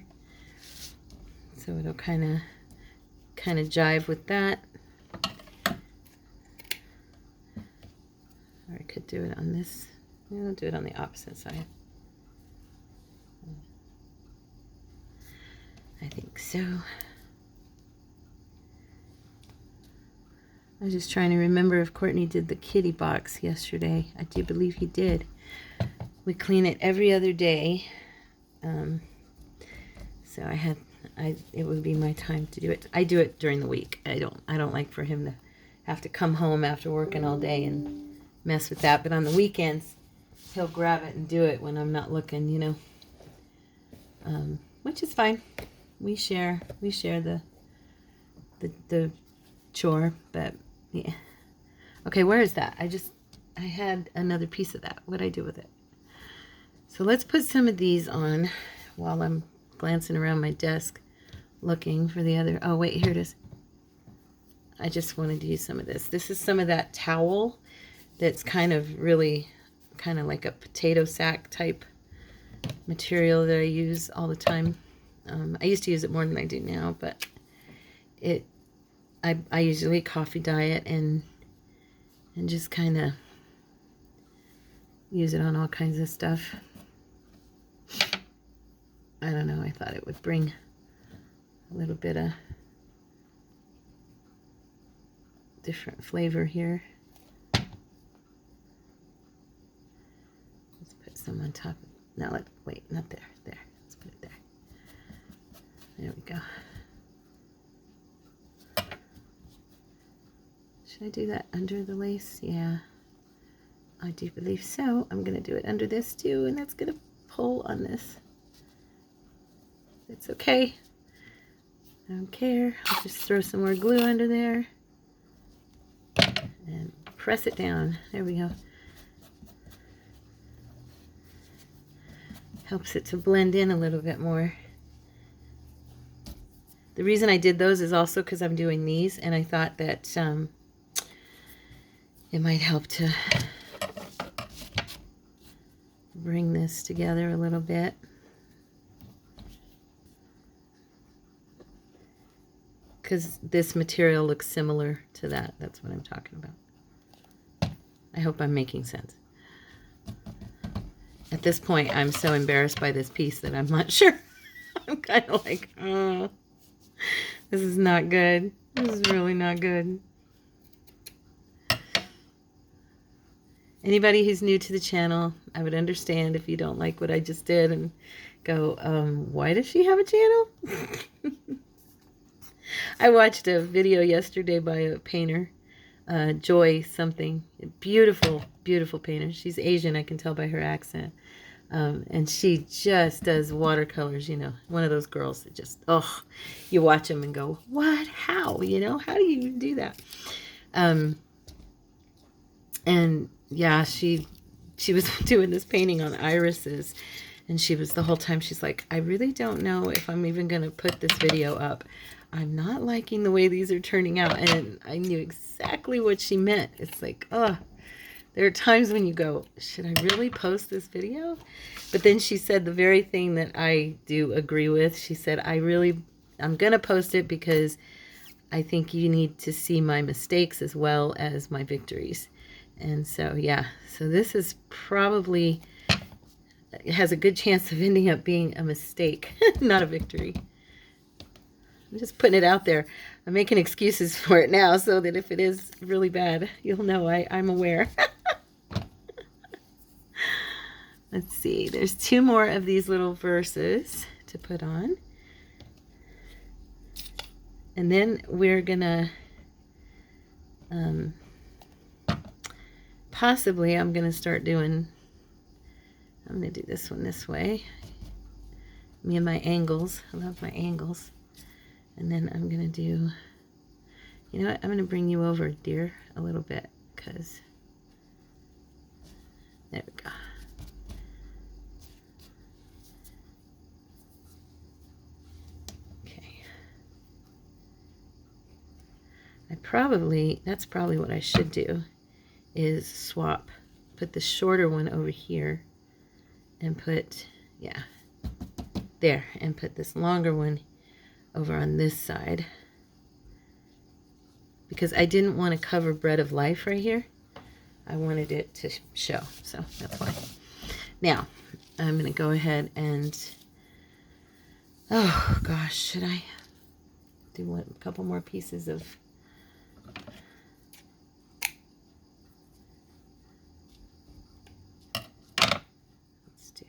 So it'll kind of jive with that. Or I could do it on this. I'll do it on the opposite side. I think so. I was just trying to remember if Courtney did the kitty box yesterday. I do believe he did. We clean it every other day. So it would be my time to do it. I do it during the week. I don't like for him to have to come home after working all day and mess with that. But on the weekends, he'll grab it and do it when I'm not looking, you know. Which is fine. We share the chore, but yeah. Okay, where is that? I had another piece of that. What'd I do with it? So let's put some of these on while I'm glancing around my desk looking for the other. Oh, wait, here it is. I just wanted to use some of this. This is some of that towel that's kind of like a potato sack type material that I use all the time. I used to use it more than I do now, but I usually coffee dye it and just kind of use it on all kinds of stuff. I don't know, I thought it would bring a little bit of different flavor here. Let's put some on top. No, wait, not there. There. Let's put it there. There we go. Should I do that under the lace? Yeah, I do believe so. I'm going to do it under this too, and that's going to pull on this. It's okay. I don't care. I'll just throw some more glue under there and press it down. There we go. Helps it to blend in a little bit more. The reason I did those is also because I'm doing these, and I thought that it might help to bring this together a little bit. because this material looks similar to that. That's what I'm talking about. I hope I'm making sense. At this point, I'm so embarrassed by this piece that I'm not sure. I'm kind of like, oh, this is not good. This is really not good. Anybody who's new to the channel, I would understand if you don't like what I just did and go, why does she have a channel? I watched a video yesterday by a painter, Joy something. Beautiful, beautiful painter. She's Asian, I can tell by her accent. And she just does watercolors, you know, one of those girls that just, oh, you watch them and go, what, how, you know, how do you do that? And yeah, she was doing this painting on irises, and she was the whole time, she's like, I really don't know if I'm even going to put this video up. I'm not liking the way these are turning out. And I knew exactly what she meant. It's like, oh, there are times when you go, should I really post this video? But then she said the very thing that I do agree with. She said, I'm going to post it because I think you need to see my mistakes as well as my victories. And so, yeah, so this is probably, it has a good chance of ending up being a mistake, not a victory. I'm just putting it out there. I'm making excuses for it now so that if it is really bad, you'll know I'm aware. Let's see. There's 2 more of these little verses to put on. And then we're going to, possibly I'm going to start doing, I'm going to do this one this way. Me and my angles. I love my angles. And then I'm going to do, you know what, I'm going to bring you over, dear, a little bit, because, there we go. Okay. That's probably what I should do, is swap, put the shorter one over here, and put, yeah, there, and put this longer one over on this side, because I didn't want to cover Bread of Life right here. I wanted it to show, so that's why. Now, I'm going to go ahead and, oh gosh, should I do a couple more pieces of, let's do,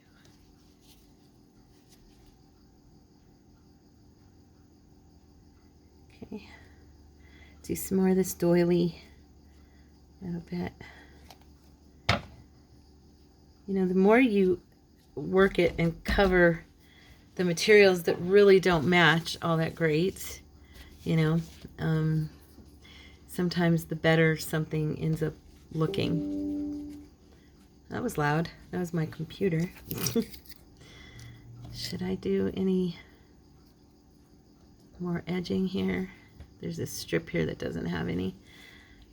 okay, do some more of this doily a little bit. You know, the more you work it and cover the materials that really don't match all that great, you know, sometimes the better something ends up looking. That was loud. That was my computer. Should I do any more edging here? There's this strip here that doesn't have any,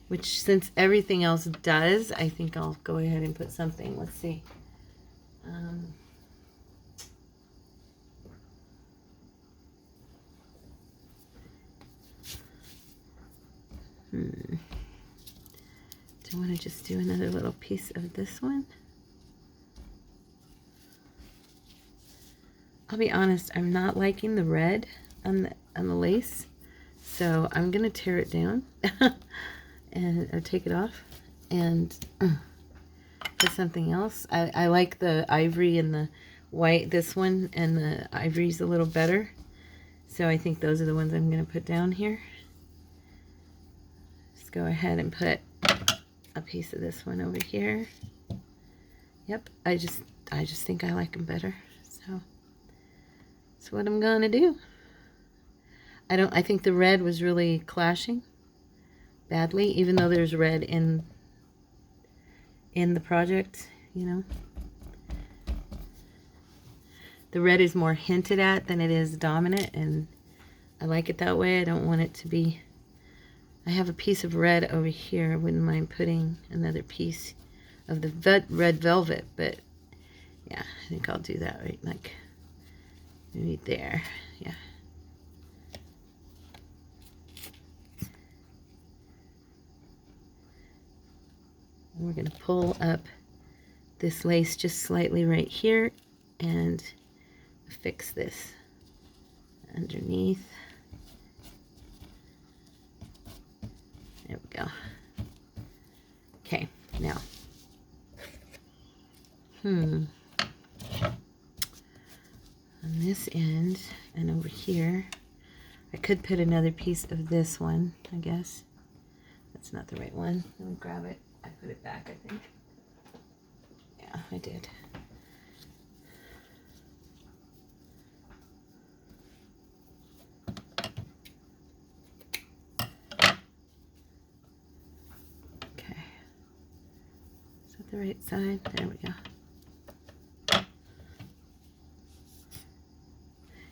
which since everything else does, I think I'll go ahead and put something. Let's see. Do I want to just do another little piece of this one? I'll be honest, I'm not liking the red on the lace, so I'm gonna tear it down and take it off and put something else. I like the ivory and the white, this one, and the ivory's a little better, so I think those are the ones I'm gonna put down here. Just go ahead and put a piece of this one over here. Yep, I just think I like them better, so that's what I'm gonna do. I think the red was really clashing badly, even though there's red in the project, you know. The red is more hinted at than it is dominant, and I like it that way. I don't want it to be, I have a piece of red over here. I wouldn't mind putting another piece of the red velvet, but yeah, I think I'll do that right, like maybe there, yeah. And we're going to pull up this lace just slightly right here and fix this underneath. There we go. Okay, now. On this end and over here, I could put another piece of this one, I guess. That's not the right one. Let me grab it. I put it back, I think. Yeah, I did. Okay. Is that the right side? There we go.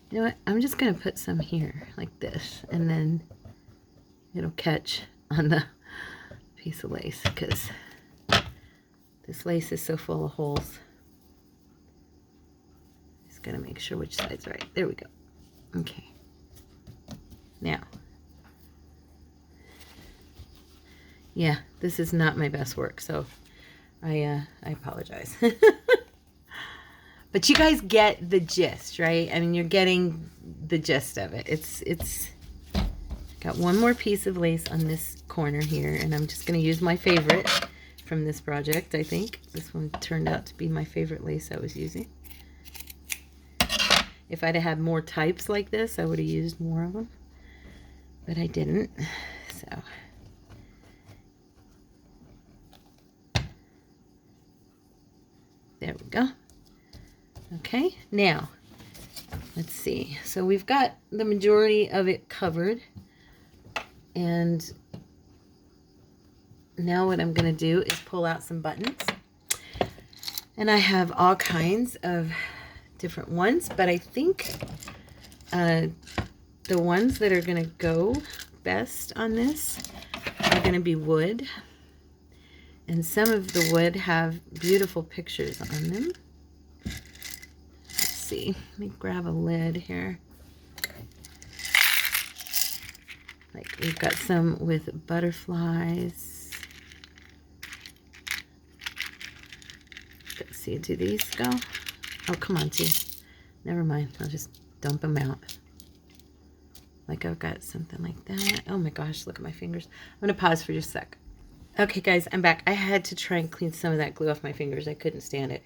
You know what? I'm just going to put some here, like this, and then it'll catch on the piece of lace, because this lace is so full of holes. Just going to make sure which side's right. There we go. Okay. Now, yeah, this is not my best work, so I apologize. But you guys get the gist, right? I mean, you're getting the gist of it. It's got one more piece of lace on this corner here, and I'm just going to use my favorite from this project, I think. This one turned out to be my favorite lace I was using. If I'd have had more types like this, I would have used more of them. But I didn't, so... There we go. Okay, now, let's see. So we've got the majority of it covered. And now what I'm going to do is pull out some buttons. And I have all kinds of different ones, but I think the ones that are going to go best on this are going to be wood. And some of the wood have beautiful pictures on them. Let's see. Let me grab a lid here. Like, we've got some with butterflies. Let's see, do these go? Oh, come on, T. Never mind. I'll just dump them out. Like, I've got something like that. Oh my gosh, look at my fingers. I'm going to pause for just a sec. Okay, guys, I'm back. I had to try and clean some of that glue off my fingers. I couldn't stand it.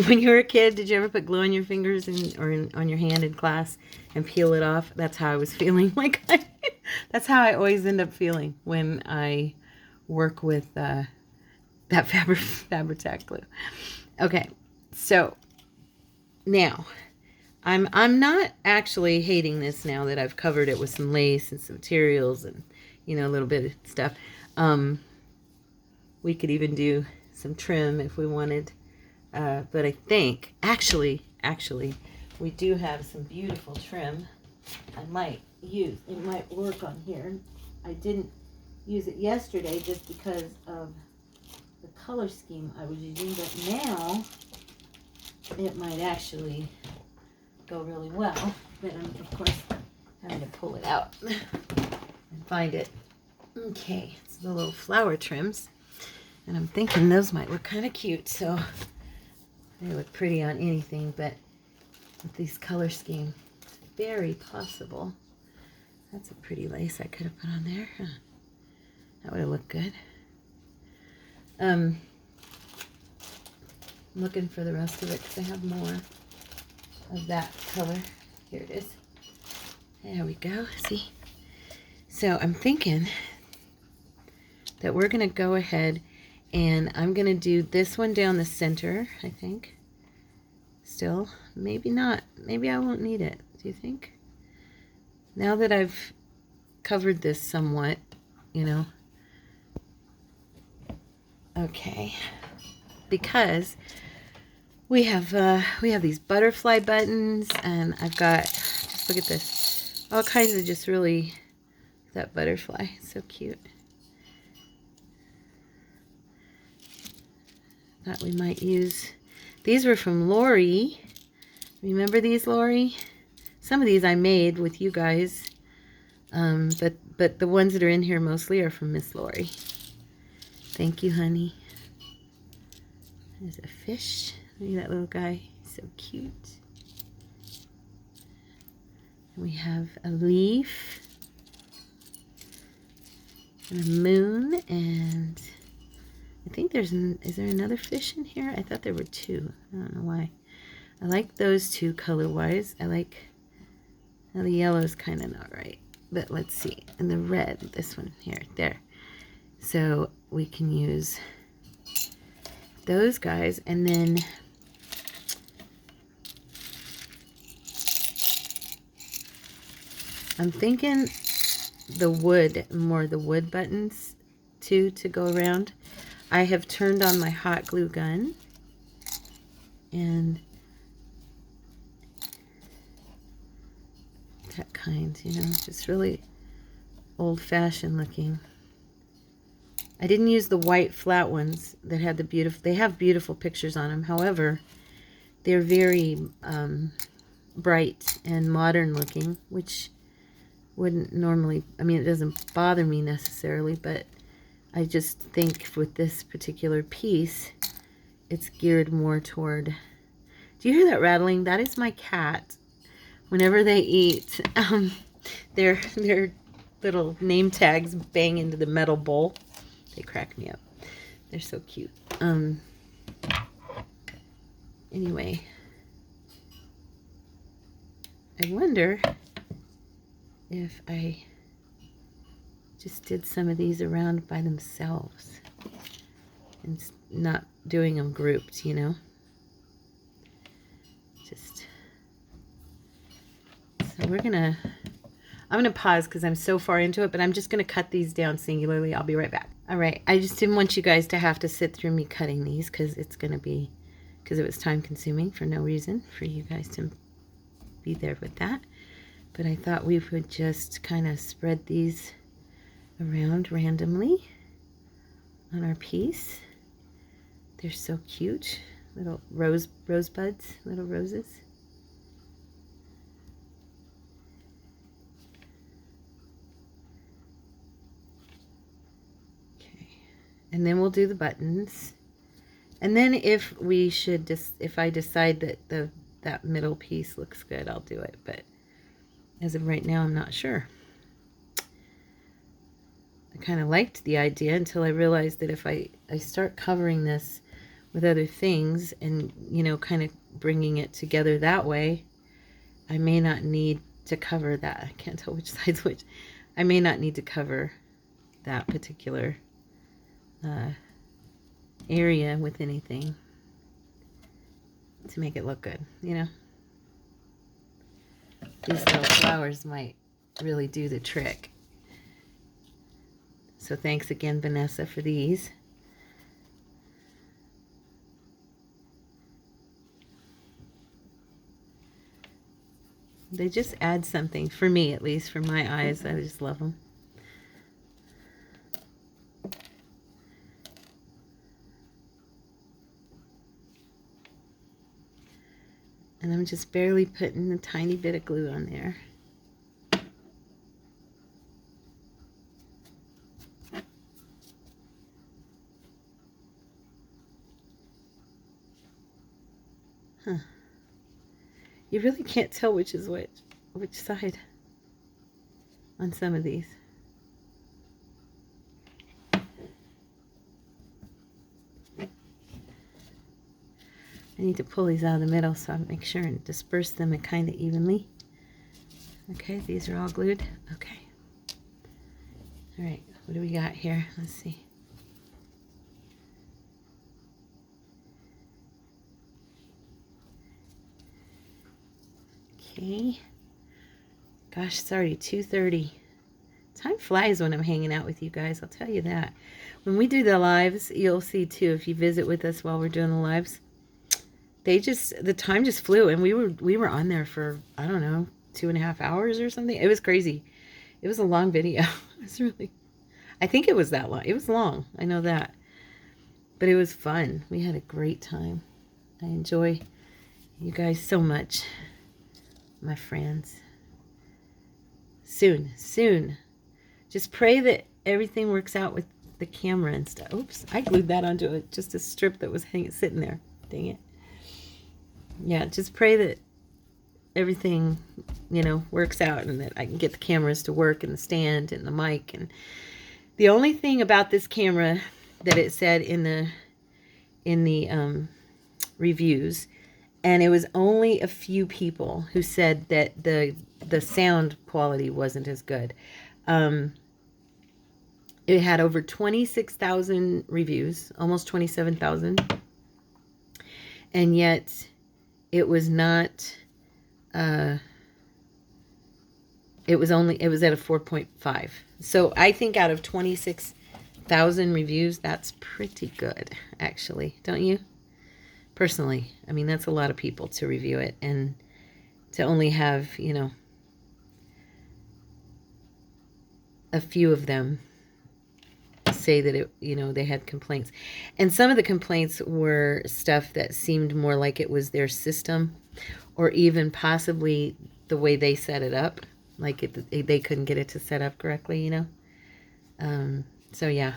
When you were a kid, did you ever put glue on your fingers on your hand in class and peel it off? That's how I was feeling. That's how I always end up feeling when I work with that Fabri-Tac glue. Okay, so now I'm not actually hating this now that I've covered it with some lace and some materials and, you know, a little bit of stuff. We could even do some trim if we wanted. But I think, actually, we do have some beautiful trim I might use. It might work on here. I didn't use it yesterday just because of the color scheme I was using, but now it might actually go really well. But I'm, of course, having to pull it out and find it. Okay, it's the little flower trims. And I'm thinking those might look kind of cute, so... They look pretty on anything, but with these color scheme, it's very possible. That's a pretty lace I could have put on there. Huh. That would have looked good. I'm looking for the rest of it because I have more of that color. Here it is. There we go. See? So I'm thinking that we're going to go ahead and I'm going to do this one down the center, I think. Still, maybe not. Maybe I won't need it. Do you think? Now that I've covered this somewhat, you know. Okay. Because we have these butterfly buttons, and I've got, just look at this, all kinds of just really, that butterfly, so cute. Thought we might use, these were from Lori. Remember these, Lori? Some of these I made with you guys, but the ones that are in here mostly are from Miss Lori. Thank you, honey. There's a fish. Look at that little guy. He's so cute. And we have a leaf. And a moon. And I think is there another fish in here? I thought there were two. I don't know why. I like those two color-wise. I like, now the yellow is kind of not right. But let's see. And the red, this one here, there. So we can use those guys, and then I'm thinking the wood, more the wood buttons too, to go around. I have turned on my hot glue gun, and that kind, you know, just really old-fashioned looking. I didn't use the white flat ones that had the beautiful, they have beautiful pictures on them. However, they're very bright and modern looking, which wouldn't normally, I mean, it doesn't bother me necessarily, but I just think with this particular piece, it's geared more toward, do you hear that rattling? That is my cat. Whenever they eat, their little name tags bang into the metal bowl. They crack me up. They're so cute. Anyway, I wonder if I just did some of these around by themselves and not doing them grouped, you know. Just, so I'm gonna pause because I'm so far into it, but I'm just gonna cut these down singularly. I'll be right back. All right, I just didn't want you guys to have to sit through me cutting these because it was time consuming for no reason for you guys to be there with that. But I thought we would just kind of spread these around randomly on our piece. They're so cute. Little rosebuds, little roses. And then we'll do the buttons. And then if I decide that that middle piece looks good, I'll do it. But as of right now, I'm not sure. I kind of liked the idea until I realized that if I start covering this with other things and, you know, kind of bringing it together that way, I may not need to cover that. I can't tell which side's which. I may not need to cover that particular area with anything to make it look good, you know. These little flowers might really do the trick. So thanks again, Vanessa, for these. They just add something, for me at least, for my eyes. I just love them. And I'm just barely putting a tiny bit of glue on there. Huh. You really can't tell which is which side on some of these. I need to pull these out of the middle so I make sure and disperse them kind of evenly. Okay, these are all glued. Okay. All right, what do we got here? Let's see. Okay. Gosh, it's already 2:30. Time flies when I'm hanging out with you guys, I'll tell you that. When we do the lives, you'll see too, if you visit with us while we're doing the lives, the time just flew, and we were on there for, I don't know, 2.5 hours or something. It was crazy. It was a long video. It was really, I think it was that long. It was long, I know that. But it was fun. We had a great time. I enjoy you guys so much, my friends. Soon. Just pray that everything works out with the camera and stuff. Oops, I glued that onto just a strip that was sitting there. Dang it. Yeah, just pray that everything, you know, works out and that I can get the cameras to work and the stand and the mic. And the only thing about this camera that it said in the reviews, and it was only a few people who said that the sound quality wasn't as good. It had over 26,000 reviews, almost 27,000, and yet it was not. It was at a 4.5. So I think out of 26,000 reviews, that's pretty good, actually, don't you? Personally, I mean, that's a lot of people to review it, and to only have, you know, a few of them say that it, you know, they had complaints. And some of the complaints were stuff that seemed more like it was their system, or even possibly the way they set it up, like they couldn't get it to set up correctly, you know. So yeah,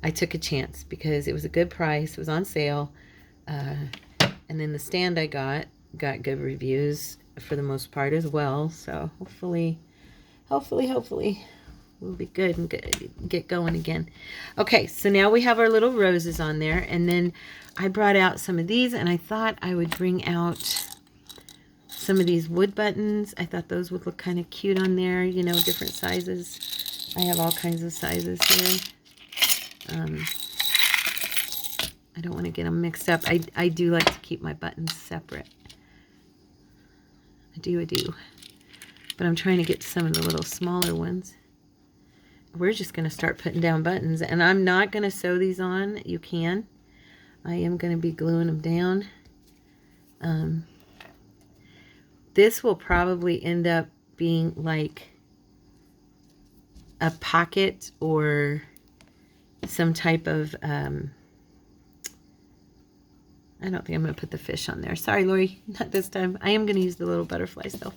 I took a chance because it was a good price. It was on sale. And then the stand I got good reviews for the most part as well. So hopefully we'll be good and get going again. Okay, so now we have our little roses on there. And then I brought out some of these, and I thought I would bring out some of these wood buttons. I thought those would look kind of cute on there, you know, different sizes. I have all kinds of sizes here. I don't want to get them mixed up. I do like to keep my buttons separate. I do. But I'm trying to get some of the little smaller ones. We're just going to start putting down buttons. And I'm not going to sew these on. You can. I am going to be gluing them down. This will probably end up being like a pocket or some type of... I don't think I'm going to put the fish on there. Sorry, Lori, not this time. I am going to use the little butterflies, though.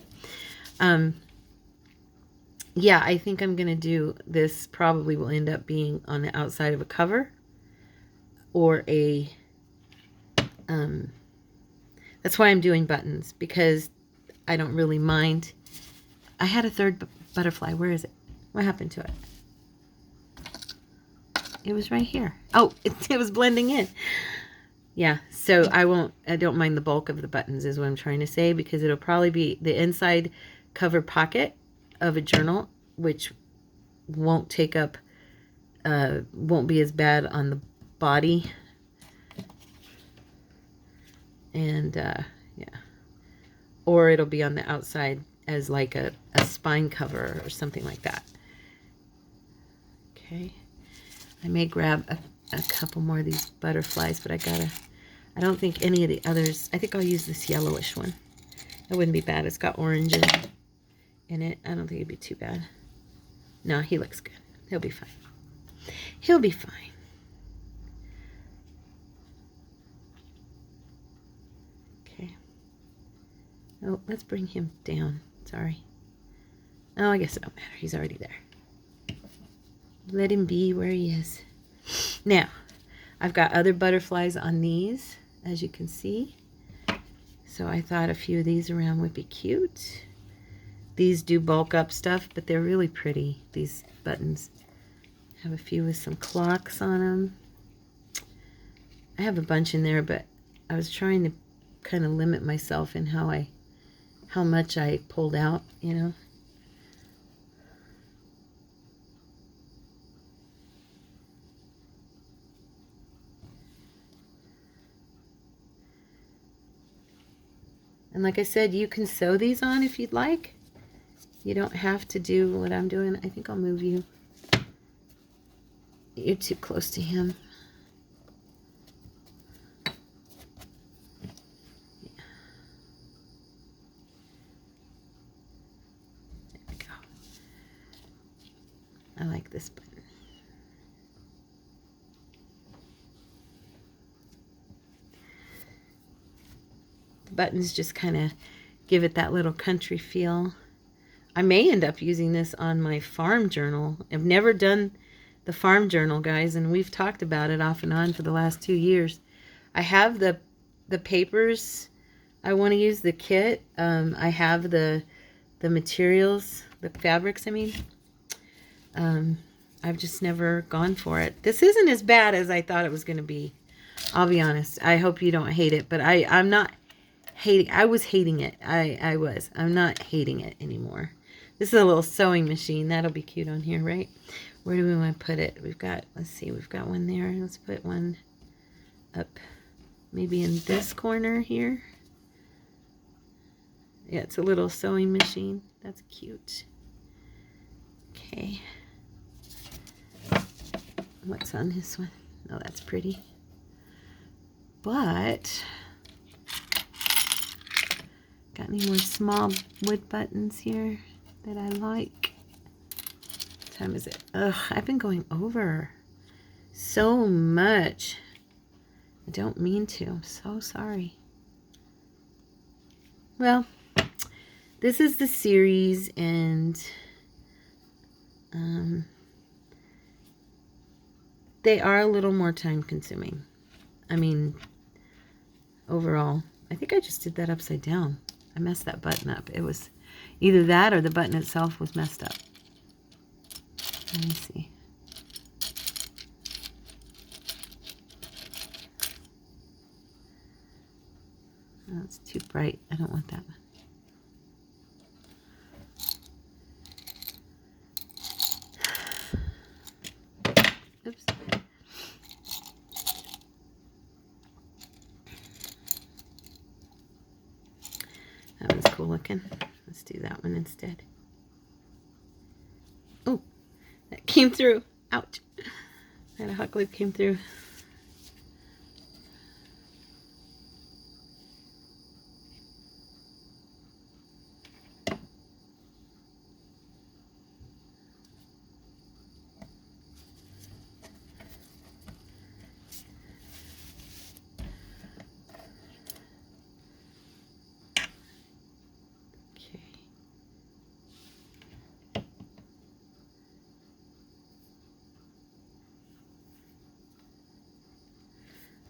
Yeah, I think I'm going to do this. Probably will end up being on the outside of a cover or a... that's why I'm doing buttons, because I don't really mind. I had a third butterfly. Where is it? What happened to it? It was right here. Oh, it was blending in. Yeah, so I don't mind the bulk of the buttons is what I'm trying to say, because it'll probably be the inside cover pocket of a journal, which won't take up, won't be as bad on the body. And, yeah. Or it'll be on the outside as like a spine cover or something like that. Okay. I may grab a couple more of these butterflies, but I don't think any of the others, I think I'll use this yellowish one. It wouldn't be bad. It's got orange in it. I don't think it'd be too bad. No, he looks good. He'll be fine. He'll be fine. Okay. Oh, let's bring him down. Sorry. Oh, I guess it don't matter. He's already there. Let him be where he is. Now, I've got other butterflies on these, as you can see. So I thought a few of these around would be cute. These do bulk up stuff, but they're really pretty, these buttons. I have a few with some clocks on them. I have a bunch in there, but I was trying to kind of limit myself in how much I pulled out, you know. And like I said, you can sew these on if you'd like. You don't have to do what I'm doing. I think I'll move you. You're too close to him. Yeah. There we go. I like this button. The buttons just kind of give it that little country feel. I may end up using this on my farm journal. I've never done the farm journal, guys, and we've talked about it off and on for the last 2 years. I have the papers I want to use, the kit. I have the materials, the fabrics, I mean. I've just never gone for it. This isn't as bad as I thought it was going to be. I'll be honest. I hope you don't hate it, but I'm not hating. I was hating it. I was. I'm not hating it anymore. This is a little sewing machine. That'll be cute on here, right? Where do we want to put it? We've got, let's see, we've got one there. Let's put one up maybe in this corner here. Yeah, it's a little sewing machine. That's cute. Okay. What's on this one? Oh, that's pretty. But, got any more small wood buttons here that I like? What time is it? Ugh, I've been going over so much. I don't mean to. I'm so sorry. Well, this is the series, and they are a little more time consuming. I mean, overall, I think I just did that upside down. I messed that button up. It was either that or the button itself was messed up. Let me see. Oh, it's too bright. I don't want that one. Oops. That one's cool looking. Let's do that one instead. Oh, that came through. Ouch. That hot glue came through.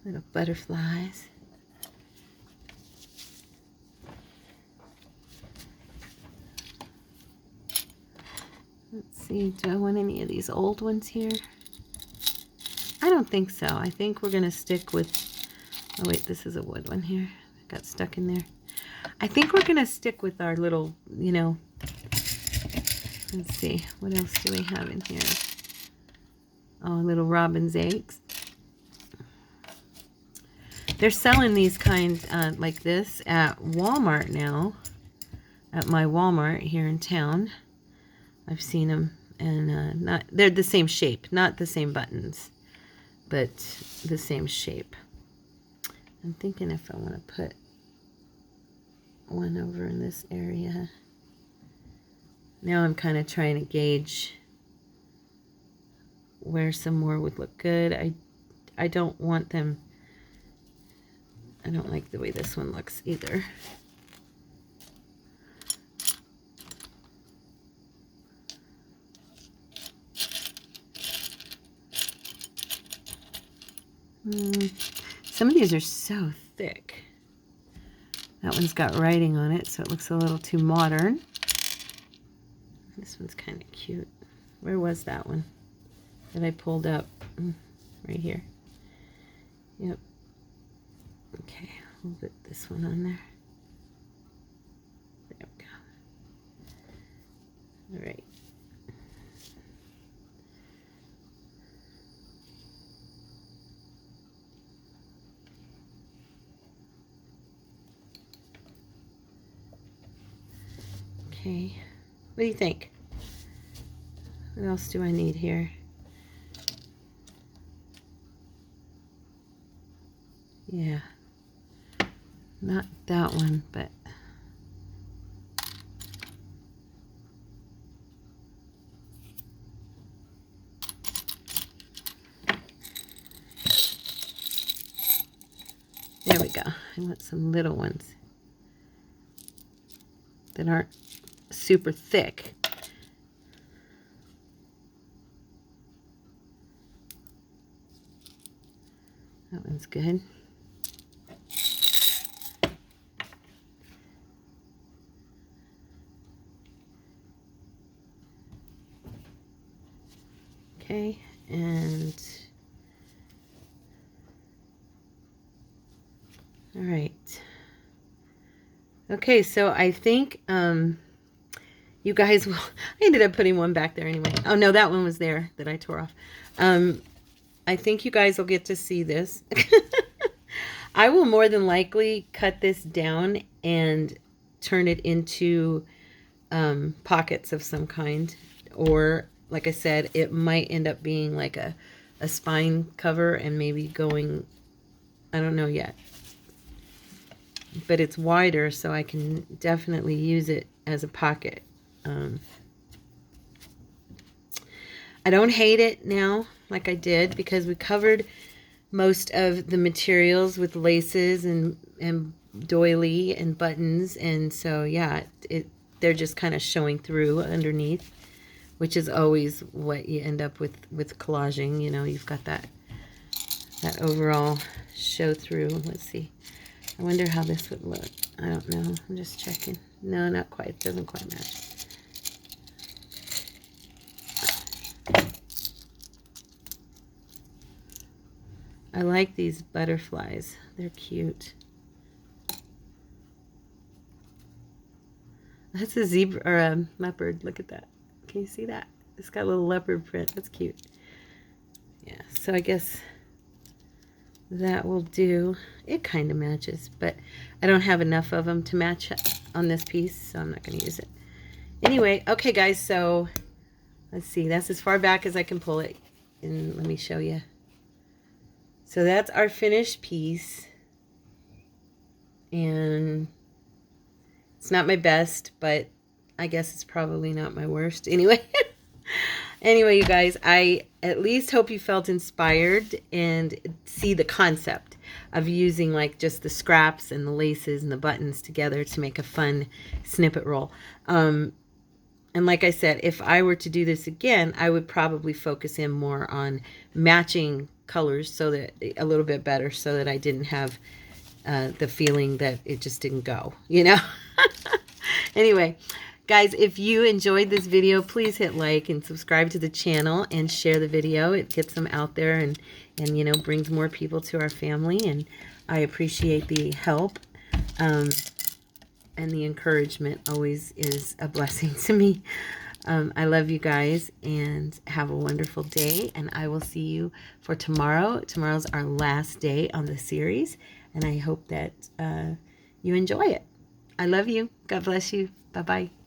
Little butterflies. Let's see, do I want any of these old ones here? I don't think so. I think we're going to stick with, oh wait, this is a wood one here. It got stuck in there. I think we're going to stick with our little, you know, let's see, what else do we have in here? Oh, little robin's eggs. They're selling these kinds like this at Walmart now, at my Walmart here in town. I've seen them, and they're the same shape, not the same buttons, but the same shape. I'm thinking if I want to put one over in this area. Now I'm kind of trying to gauge where some more would look good. I don't want them. I don't like the way this one looks either. Some of these are so thick. That one's got writing on it, so it looks a little too modern. This one's kind of cute. Where was that one that I pulled up? Right here. Yep. Okay, we'll put this one on there. There we go. All right. Okay, what do you think? What else do I need here? Yeah, not that one, but there we go. I want some little ones that aren't super thick. That one's good. Okay, and all right. Okay, so I think you guys will, I ended up putting one back there anyway. Oh no, that one was there that I tore off. I think you guys will get to see this. I will more than likely cut this down and turn it into pockets of some kind, or like I said, it might end up being like a spine cover and maybe going, I don't know yet, but it's wider, so I can definitely use it as a pocket. I don't hate it now like I did, because we covered most of the materials with laces and doily and buttons, and so yeah, they're just kind of showing through underneath, which is always what you end up with collaging. You know, you've got that overall show through. Let's see. I wonder how this would look. I don't know. I'm just checking. No, not quite. It doesn't quite match. I like these butterflies. They're cute. That's a zebra or a leopard. Look at that. Can you see that? It's got a little leopard print. That's cute. Yeah, so I guess that will do. It kind of matches, but I don't have enough of them to match on this piece, so I'm not going to use it. Anyway, okay guys, so let's see. That's as far back as I can pull it. And let me show you. So that's our finished piece. And it's not my best, but I guess it's probably not my worst. Anyway. Anyway, you guys, I at least hope you felt inspired and see the concept of using like just the scraps and the laces and the buttons together to make a fun snippet roll. And like I said, if I were to do this again, I would probably focus in more on matching colors so that a little bit better, so that I didn't have the feeling that it just didn't go, you know. Anyway, guys, if you enjoyed this video, please hit like and subscribe to the channel and share the video. It gets them out there and you know, brings more people to our family, and I appreciate the help. And the encouragement always is a blessing to me. I love you guys, and have a wonderful day, and I will see you for tomorrow. Tomorrow's our last day on the series, and I hope that you enjoy it. I love you. God bless you. Bye-bye.